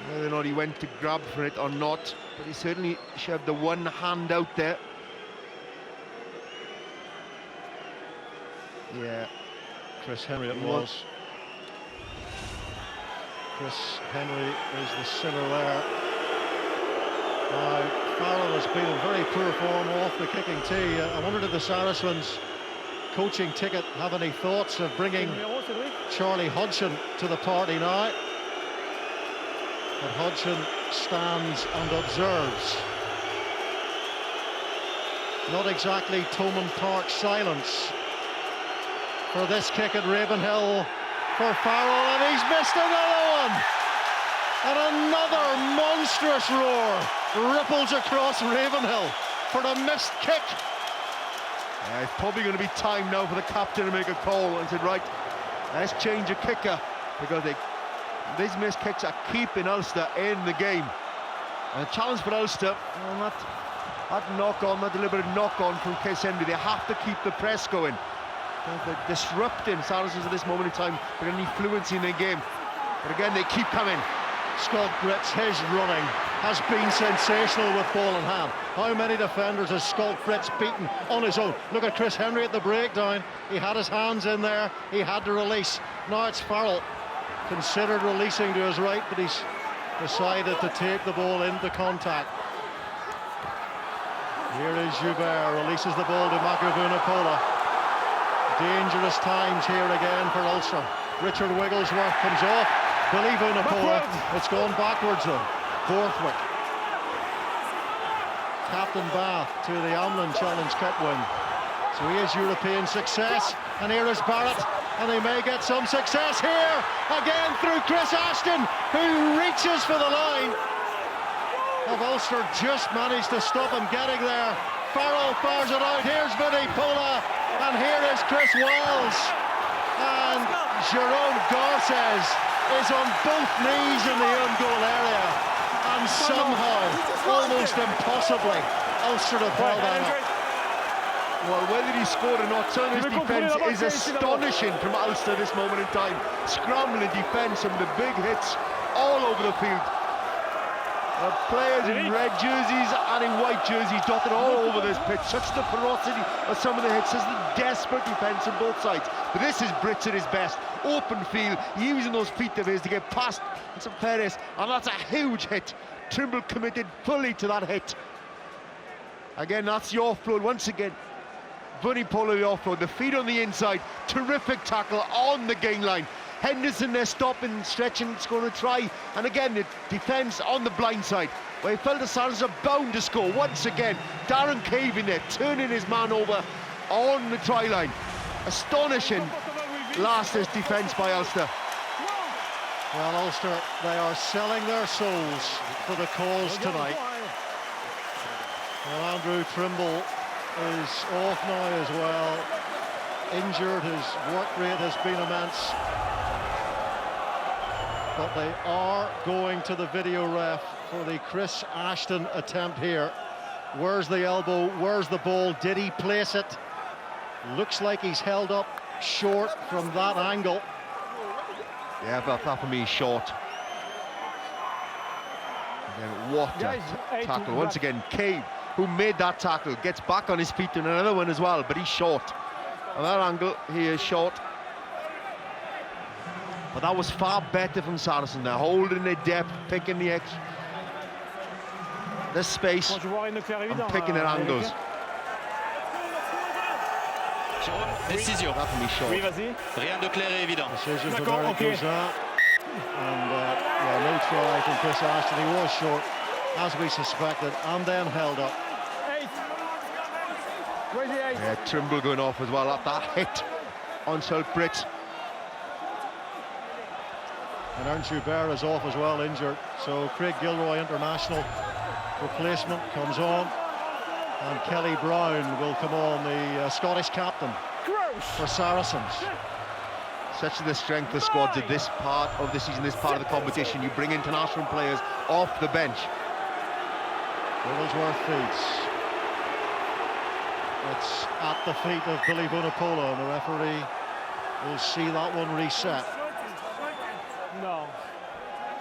Whether or not he went to grab for it or not, but he certainly shoved the one hand out there. Yeah, Chris Henry it was. Chris Henry is the sinner there. Now, Farrell has been in very poor form off the kicking tee. I wonder, did the Saracens coaching ticket have any thoughts of bringing Charlie Hodgson to the party now? But Hodgson stands and observes. Not exactly Thomond Park silence for this kick at Ravenhill for Farrell, and he's missed another one! And another monstrous roar ripples across Ravenhill for the missed kick. It's probably going to be time now for the captain to make a call and said, right, let's change a kicker, because these missed kicks are keeping Ulster in the game. And a challenge for Ulster, well, that knock-on, that deliberate knock-on from Chris Henry. They have to keep the press going. They're disrupting Saracens at this moment in time with any fluency in their game. But again, they keep coming. Scott Fritz, his running has been sensational with ball in hand. How many defenders has Scott Fritz beaten on his own? Look at Chris Henry at the breakdown. He had his hands in there, he had to release. Now it's Farrell, considered releasing to his right, but he's decided to take the ball into contact. Here is Joubert, releases the ball to Makovunapola. Dangerous times here again for Ulster. Richard Wigglesworth comes off. Billy Vunipola, it's gone backwards though. Borthwick. Captain Bath to the Amlin Challenge Cup win. So he is European success, and here is Barrett, and they may get some success here. Again through Chris Ashton, who reaches for the line. Of Ulster just managed to stop him getting there. Farrell fires it out, here's Vunipola, and here is Chris Wells. And Jerome Garces is on both knees in the own goal area, and somehow, almost impossibly, Ulster have held that up. Well, whether he scored or not, Turner's defence is astonishing from Ulster this moment in time. Scrambling defence, some of the big hits all over the field. Players in red jerseys and in white jerseys dotted all over this pitch. Such the ferocity of some of the hits, as the desperate defence on both sides. But this is Brits at his best. Open field, using those feet of his to get past Perez, and that's a huge hit. Trimble committed fully to that hit. Again, that's the offload once again. Vunipola the offload, the feet on the inside, terrific tackle on the gain line. Henderson there stopping, stretching, it's going to try, and again the defence on the blind side, where he felt the Saracens are bound to score. Once again, Darren Cavin there, turning his man over on the try line. Astonishing last-ditch defence by Ulster. Well, Ulster, they are selling their souls for the cause tonight. Well, Andrew Trimble is off now as well. Injured, his work rate has been immense. But they are going to the video ref for the Chris Ashton attempt here. Where's the elbow? Where's the ball? Did he place it? Looks like he's held up short from that angle. Yeah, but that for me is short. Again, what a tackle. Once again, Cave, who made that tackle, gets back on his feet in another one as well, but he's short. On that angle, he is short. But that was far better from Saracen. They're holding their depth, picking the space, and picking their angles. Décision. That can be short. Rien de clair et évident. Decision for Mary Cousin. And yeah, no try from Chris Ashton. He was short, as we suspected, and then held up. Yeah, Trimble going off as well at that hit on South Brit. And Ernst Joubert is off as well, injured. So Craig Gilroy, international replacement, comes on. And Kelly Brown will come on, the Scottish captain for Saracens. Such the strength of squads at this part of the season, this part of the competition. You bring international players off the bench. Wigglesworth feeds. It's at the feet of Billy Vunipola, and the referee will see that one reset. No.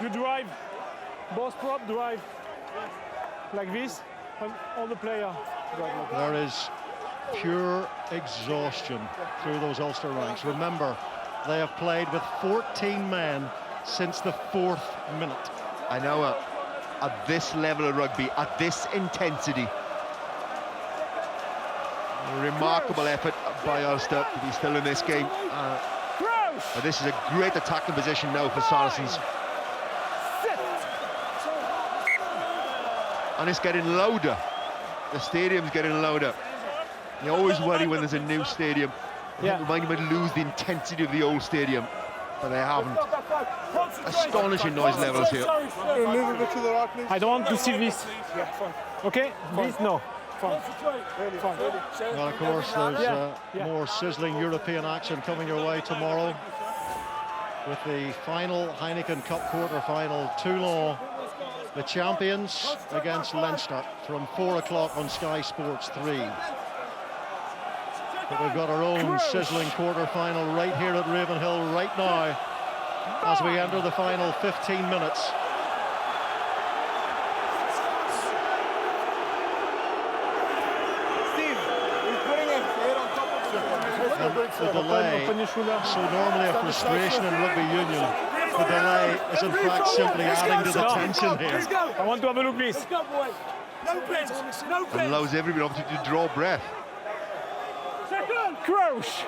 You drive, both prop drive like this, and all the player drive like There is pure exhaustion through those Ulster ranks. Remember, they have played with 14 men since the 4th minute. I know at this level of rugby, at this intensity, a remarkable effort by Ulster to be still in this game. But this is a great attacking position now for Saracens. And it's getting louder. The stadium's getting louder. You always worry when there's a new stadium. Yeah. You might lose the intensity of the old stadium, but they haven't. Astonishing noise levels here. I don't want to see this. Okay? This, no. Fine. Well, of course, there's more sizzling European action coming your way tomorrow with the final Heineken Cup quarter-final. Toulon, the champions, against Leinster from 4 o'clock on Sky Sports 3. But we've got our own sizzling quarter-final right here at Ravenhill right now as we enter the final 15 minutes. The delay, so normally a frustration in rugby union, the delay is in fact simply adding to the tension here. I want to have a look, please. And allows everybody opportunity to draw breath. Crouch.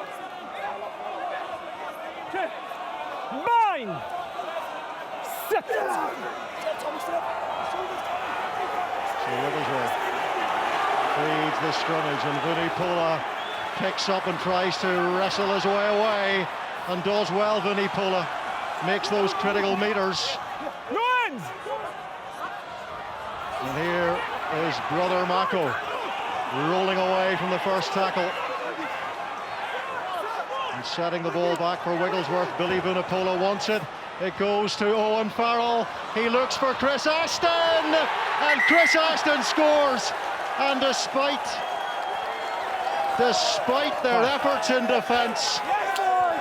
Mine. Set. So Wigglesworth feeds the scrummage, and Vunipola picks up and tries to wrestle his way away, and does well. Vunipola makes those critical meters. Runs. And here is brother Mako rolling away from the first tackle and setting the ball back for Wigglesworth. Billy Vunipola wants it. It goes to Owen Farrell. He looks for Chris Ashton, and Chris Ashton scores. And despite their efforts in defence,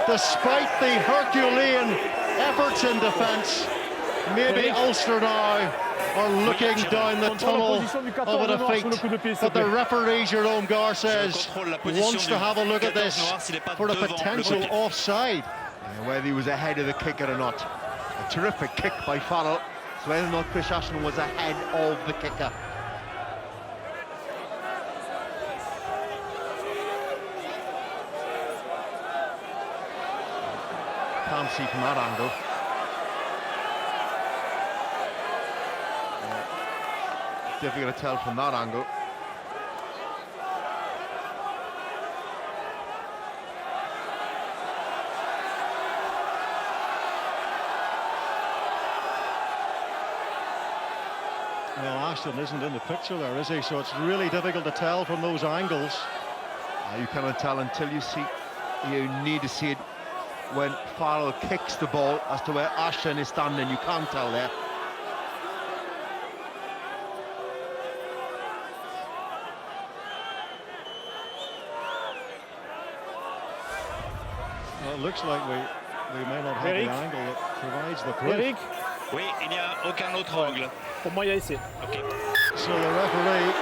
despite the Herculean efforts in defence, maybe Ulster now are looking down the tunnel of a defeat. But the referee, Jerome Gar, says wants to have a look at this for a potential offside. Yeah, whether he was ahead of the kicker or not. A terrific kick by Farrell. So whether or not Chris Ashton was ahead of the kicker. Can't see from that angle. Difficult to tell from that angle. Well, Ashton isn't in the picture there, is he? So it's really difficult to tell from those angles. You cannot tell until you see. You need to see it when Farrell kicks the ball as to where Ashton is standing. You can't tell there. Well, it looks like we may not have Eric? the angle that provides the proof. Eric. Oui, il n'y a aucun autre angle. Pour moi, il y a ici. Okay. So the referee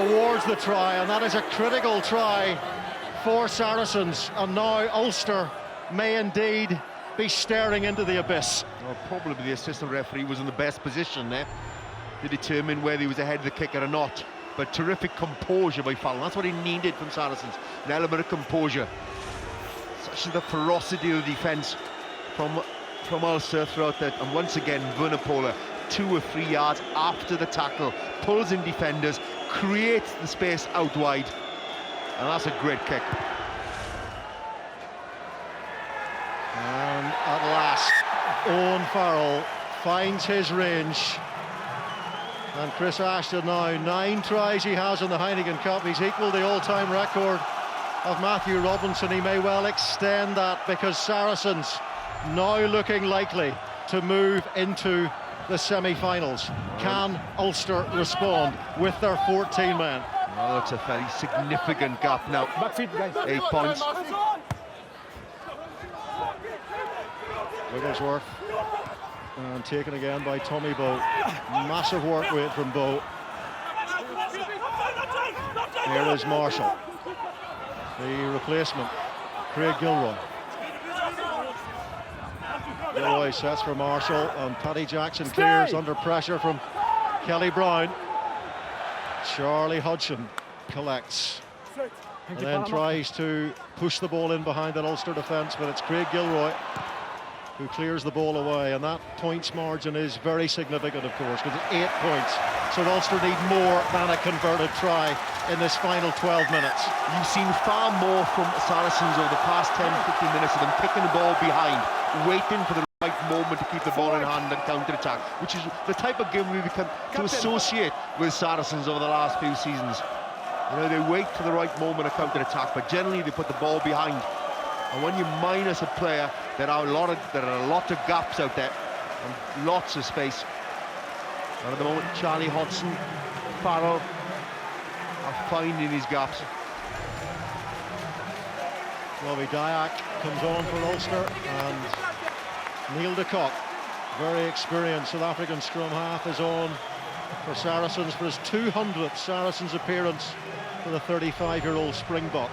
awards the try, and that is a critical try for Saracens. And now Ulster may indeed be staring into the abyss. Well, probably the assistant referee was in the best position there to determine whether he was ahead of the kicker or not. But terrific composure by Farrell. That's what he needed from Saracens. An element of composure. Such is the ferocity of the defence from Ulster throughout that. And once again, Vunipola, 2 or 3 yards after the tackle, pulls in defenders, creates the space out wide. And that's a great kick. And at last, Owen Farrell finds his range. And Chris Ashton now, 9 tries he has in the Heineken Cup. He's equalled the all-time record of Matthew Robinson. He may well extend that, because Saracens now looking likely to move into the semi-finals. Can Ulster respond with their 14 men? Well, it's a fairly significant gap now. Back feet, guys. 8 points. Wigglesworth. And taken again by Tommy Bowe. Massive work rate from Bowe. Here is Marshall. The replacement, Craig Gilroy. Gilroy sets for Marshall, and Paddy Jackson clears under pressure from Kelly Brown. Charlie Hodgson collects and then tries to push the ball in behind that Ulster defence, but it's Craig Gilroy who clears the ball away, and that points margin is very significant, of course, because it's 8 points. So Ulster need more than a converted try in this final 12 minutes. You've seen far more from Saracens over the past 10-15 minutes of them kicking the ball behind, waiting for the right moment to keep the ball in hand and counter-attack, which is the type of game we become to associate with Saracens over the last few seasons. You know, they wait for the right moment of counter-attack, but generally they put the ball behind. And when you minus a player, there are a lot of gaps out there and lots of space. And at the moment, Charlie Hodgson, Farrell are finding his gaps. Robbie Dyack comes on for Ulster, and Neil de Kock, very experienced South African scrum half, is on for Saracens for his 200th Saracens appearance for the 35-year-old Springbok.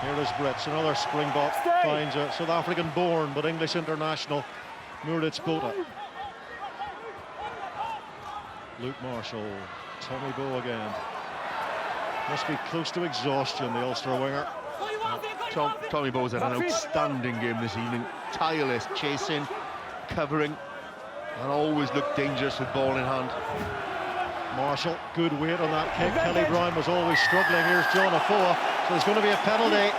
Here is Brits, another Springbok, finds a South African-born but English international, Moritz Botha. Luke Marshall, Tommy Bowe again. Must be close to exhaustion, the Ulster winger. Tommy Bowe's had an outstanding game this evening. Tireless, chasing, covering, and always looked dangerous with ball in hand. Marshall, good weight on that kick. Kelly Brown was always struggling. Here's John Afoa. So there's going to be a penalty.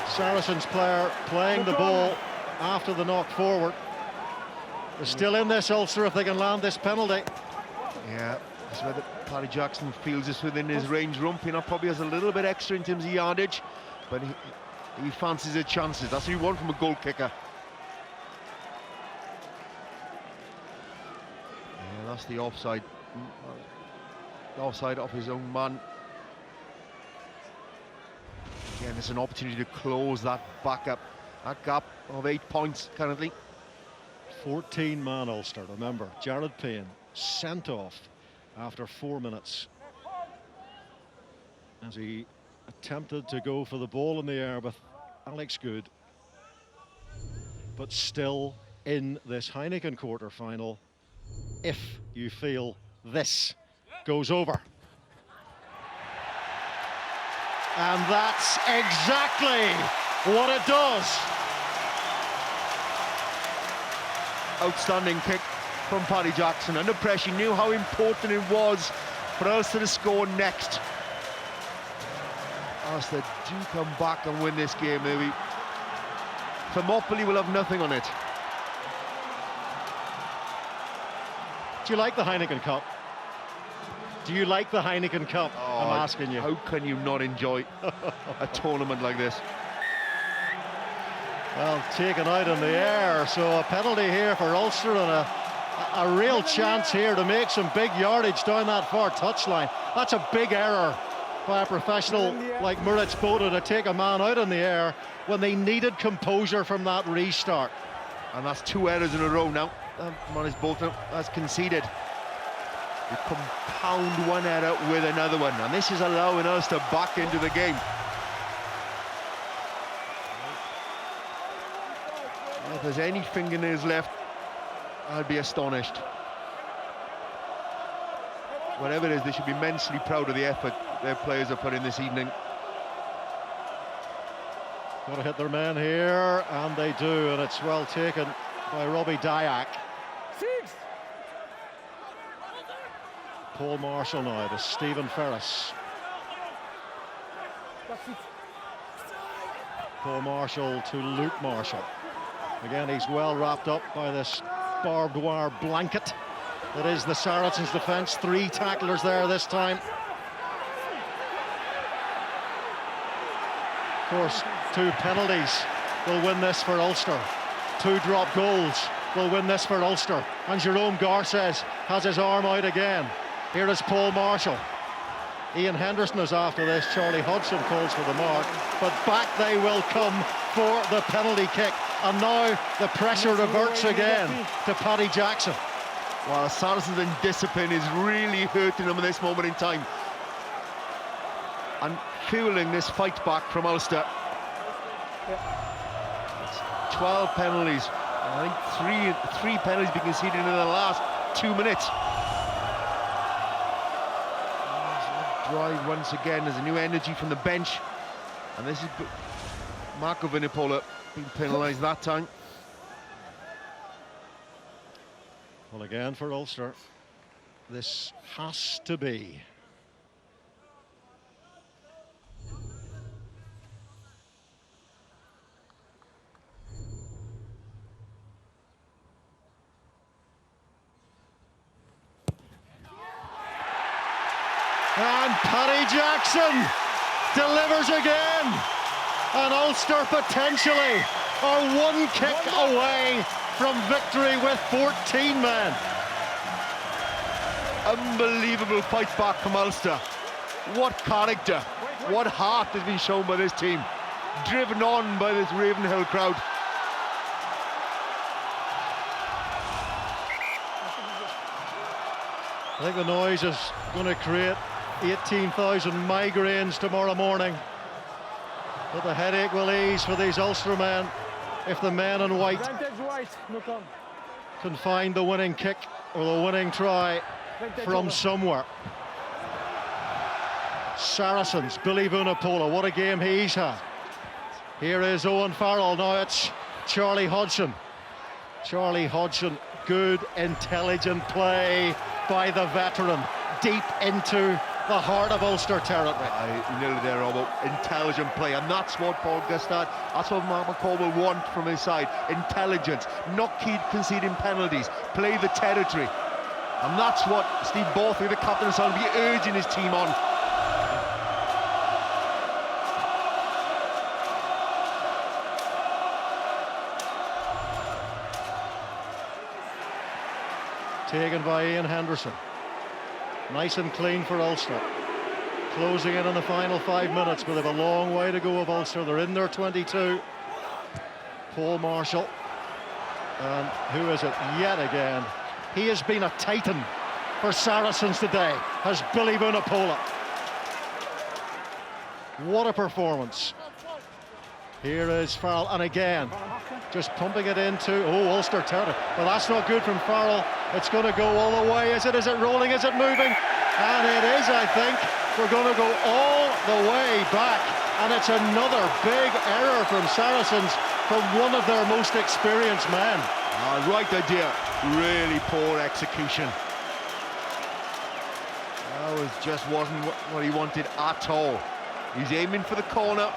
Saracens player playing the ball after the knock forward. They're still in this, Ulster, if they can land this penalty. Yeah, that's where Paddy Jackson feels it's within his range. Rumpina probably has a little bit extra in terms of yardage, but he fancies his chances. That's what you want from a goal kicker. Yeah, that's the offside. The offside off his own man. Again, it's an opportunity to close that gap of 8 points currently. 14-man Ulster, remember. Jared Payne sent off after 4 minutes as he attempted to go for the ball in the air with Alex Good, but still in this Heineken quarter-final if you feel this goes over. And that's exactly what it does. Outstanding kick from Paddy Jackson. Under pressure, he knew how important it was for Ulster to score next. Ulster do come back and win this game, maybe. Thermopylae will have nothing on it. Do you like the Heineken Cup? Do you like the Heineken Cup? Oh, I'm asking you. How can you not enjoy a tournament like this? Well, taken out in the air, so a penalty here for Ulster and a real chance here to make some big yardage down that far touchline. That's a big error by a professional like Moritz Botha to take a man out in the air when they needed composure from that restart. And that's 2 errors in a row now. Moritz Botha has conceded. You compound one error with another one, and this is allowing Ulster back into the game. If there's any fingernails left, I'd be astonished. Whatever it is, they should be immensely proud of the effort their players have put in this evening. Got to hit their man here, and they do, and it's well taken by Robbie Dyack. Paul Marshall now to Stephen Ferris. Paul Marshall to Luke Marshall. Again, he's well wrapped up by this barbed wire blanket that is the Saracens' defence. 3 tacklers there this time. Of course, 2 penalties will win this for Ulster. 2 drop goals will win this for Ulster. And Jerome Garces has his arm out again. Here is Paul Marshall. Ian Henderson is after this. Charlie Hodgson calls for the mark. But back they will come for the penalty kick. And now the pressure reverts again to Paddy Jackson. Well, Saracens' indiscipline is really hurting them in this moment in time. And fueling this fight back from Ulster. It's 12 penalties. I think three penalties being conceded in the last 2 minutes. Drive once again. There's a new energy from the bench. And this is Marco Vunipola being penalised that time. Well, again for Ulster, this has to be. And Paddy Jackson delivers again. And Ulster potentially are one kick away from victory with 14 men. Unbelievable fight back from Ulster. What character, what heart has been shown by this team. Driven on by this Ravenhill crowd. I think the noise is going to create 18,000 migraines tomorrow morning. But the headache will ease for these Ulster men if the men in white can find the winning kick or the winning try from somewhere. Saracens, Billy Vunipola, what a game he's had. Here is Owen Farrell, now it's Charlie Hodgson. Charlie Hodgson, good, intelligent play by the veteran, deep into the heart of Ulster territory. I nailed it there, Robo. Intelligent play, and that's what Paul Gustard, that's what Mark McCall will want from his side. Intelligence, not keep conceding penalties, play the territory. And that's what Steve Borthwick, the captain, is going to be urging his team on. Taken by Ian Henderson. Nice and clean for Ulster. Closing in on the final 5 minutes, but they've a long way to go of Ulster. They're in their 22. Paul Marshall. And who is it yet again? He has been a titan for Saracens today, has Billy Vunipola. What a performance. Here is Farrell, and again, just pumping it into, Ulster territory. Well, that's not good from Farrell. It's going to go all the way. Is it rolling? Is it moving? And it is, I think. We're going to go all the way back. And it's another big error from Saracens, from one of their most experienced men. Right idea, really poor execution. That just wasn't what he wanted at all. He's aiming for the corner.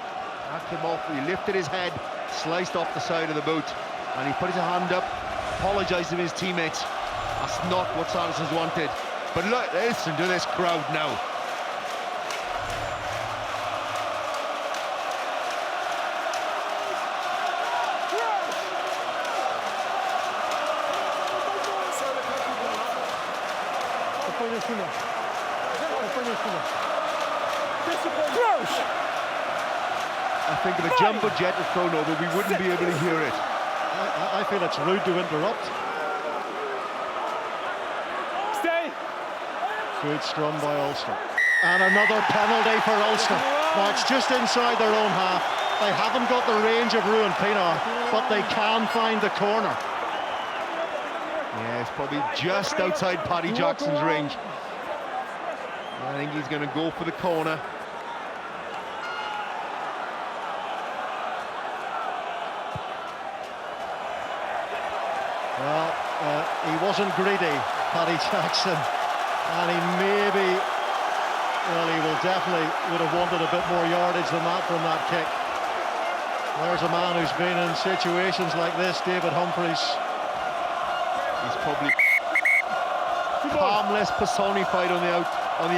That came off, he lifted his head, sliced off the side of the boot, and he put his hand up, apologised to his teammates. That's not what Saracens wanted. But look, listen to this crowd now. I think if a jumbo jet was thrown over, we wouldn't be able to hear it. I feel it's rude to interrupt. Stay. Good scrum by Ulster. And another penalty for Ulster. Now it's just inside their own half. They haven't got the range of Ruan Pinar, but they can find the corner. Yeah, it's probably just outside Paddy Jackson's range. I think he's going to go for the corner. Well, he wasn't greedy, Paddy Jackson, and he maybe, well, he would have wanted a bit more yardage than that from that kick. There's a man who's been in situations like this, David Humphreys. He's probably calmness personified on the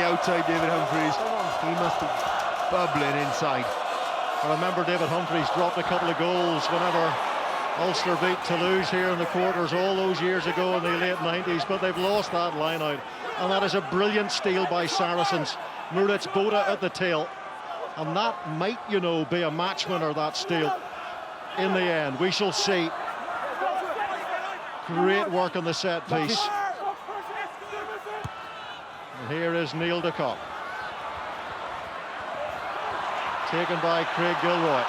outside, David Humphreys. He must be bubbling inside. I remember David Humphreys dropped a couple of goals whenever Ulster beat Toulouse here in the quarters all those years ago in the late 90s, but they've lost that line out. And that is a brilliant steal by Saracens. Moritz Boda at the tail. And that might, you know, be a match winner, that steal. In the end, we shall see. Great work on the set piece. And here is Neil de Kock. Taken by Craig Gilroy.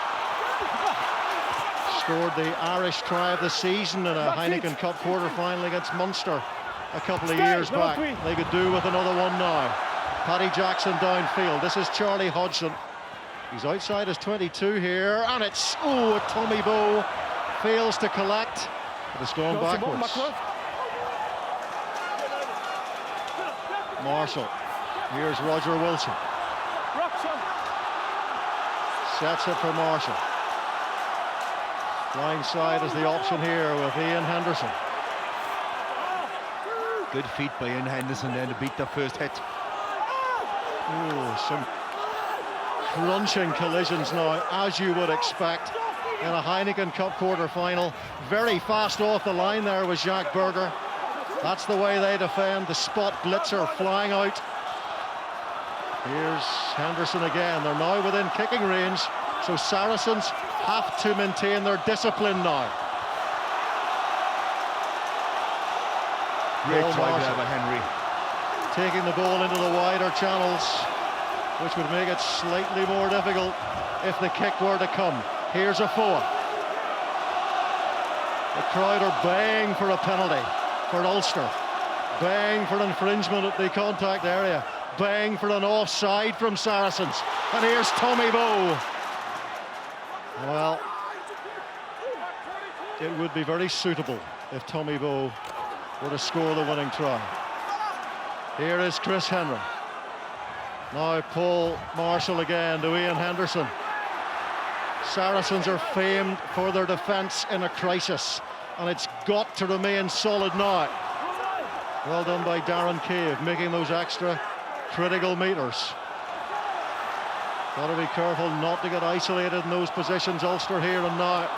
Scored the Irish try of the season in a Heineken Cup quarter-final against Munster a couple of years back. They could do with another one now. Paddy Jackson downfield. This is Charlie Hodgson. He's outside his 22 here, and it's, Tommy Bowe fails to collect. But it's gone backwards. Marshall. Here's Roger Wilson. Sets it for Marshall. Blind side is the option here with Ian Henderson. Good feet by Ian Henderson then to beat the first hit. Some crunching collisions now, as you would expect in a Heineken Cup quarter-final. Very fast off the line there was Jacques Berger. That's the way they defend. The spot blitzer flying out. Here's Henderson again. They're now within kicking range, so Saracens have to maintain their discipline now. Great try there by Henry. Taking the ball into the wider channels, which would make it slightly more difficult if the kick were to come. Here's a Foa. The crowd are baying for a penalty for Ulster, baying for infringement at the contact area, baying for an offside from Saracens. And here's Tommy Bowe. Well, it would be very suitable if Tommy Bowe were to score the winning try. Here is Chris Henry. Now Paul Marshall again to Ian Henderson. Saracens are famed for their defence in a crisis, and it's got to remain solid now. Well done by Darren Cave, making those extra critical metres. Got to be careful not to get isolated in those positions. Ulster here and now.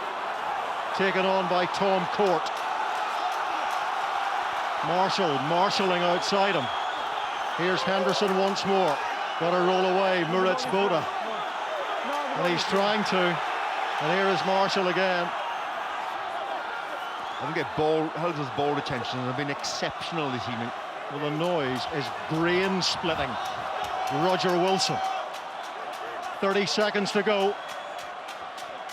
Taken on by Tom Court. Marshall marshalling outside him. Here's Henderson once more. Got to roll away, Moritz Boda. And he's trying to. And here is Marshall again. I think Hulser's ball retention has been exceptional this evening. Well, the noise is brain-splitting. Roger Wilson. 30 seconds to go.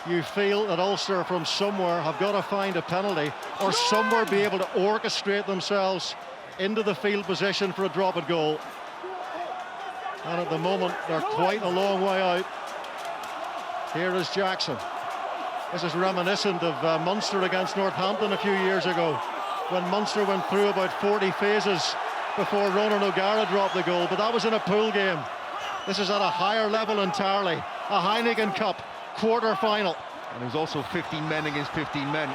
You feel that Ulster from somewhere have got to find a penalty or somewhere be able to orchestrate themselves into the field position for a drop-it goal. And at the moment, they're quite a long way out. Here is Jackson. This is reminiscent of Munster against Northampton a few years ago, when Munster went through about 40 phases before Ronan O'Gara dropped the goal, but that was in a pool game. This is at a higher level entirely. A Heineken Cup quarter-final. And there's also 15 men against 15 men.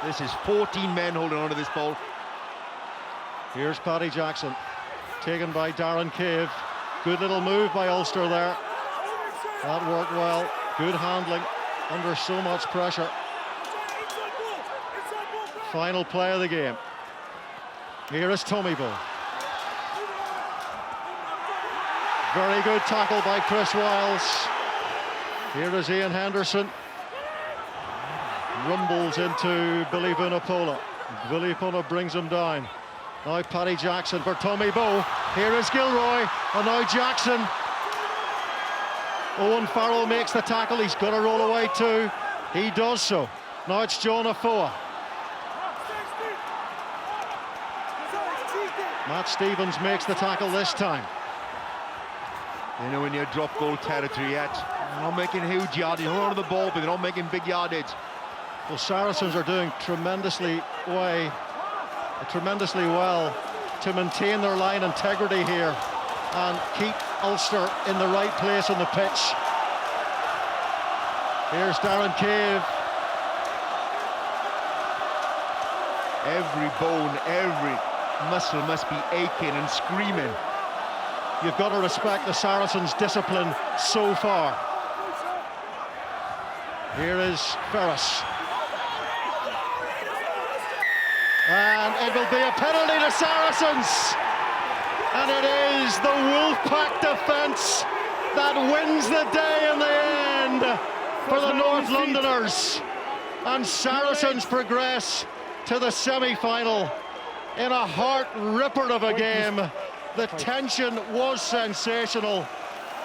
This is 14 men holding on to this ball. Here's Paddy Jackson, taken by Darren Cave. Good little move by Ulster there. That worked well. Good handling under so much pressure. Final play of the game. Here is Tommy Bowe. Very good tackle by Chris Wiles. Here is Ian Henderson. Rumbles into Billy Vunipola. Vunipola brings him down. Now Paddy Jackson for Tommy Bowe. Here is Gilroy, and now Jackson. Owen Farrell makes the tackle. He's got to roll away too. He does so. Now it's John Afoa. Matt Stevens makes the tackle this time. You know, when you're drop goal territory yet, they're not making huge yardage. They're on the ball, but they're not making big yardage. Well, Saracens are doing tremendously well to maintain their line integrity here and keep Ulster in the right place on the pitch. Here's Darren Cave. Every bone, every muscle must be aching and screaming. You've got to respect the Saracens' discipline so far. Here is Ferris. And it will be a penalty to Saracens. And it is the Wolfpack defence that wins the day in the end for the North Londoners. And Saracens progress to the semi-final in a heart-ripper of a game. The tension was sensational,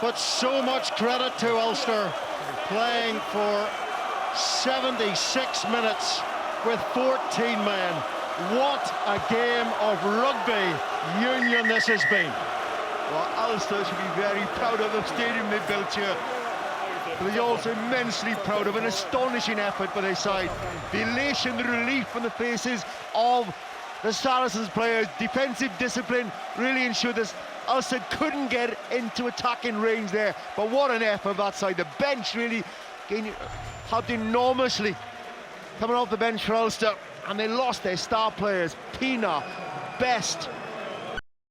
but so much credit to Ulster, playing for 76 minutes with 14 men. What a game of rugby union this has been. Well, Ulster should be very proud of the stadium they built here. But they're also immensely proud of an astonishing effort by their side. The elation, the relief from the faces of the Saracens players, defensive discipline really ensured this. Ulster couldn't get into attacking range there, but what an effort that side. The bench really helped enormously coming off the bench for Ulster, and they lost their star players, Pienaar, Best,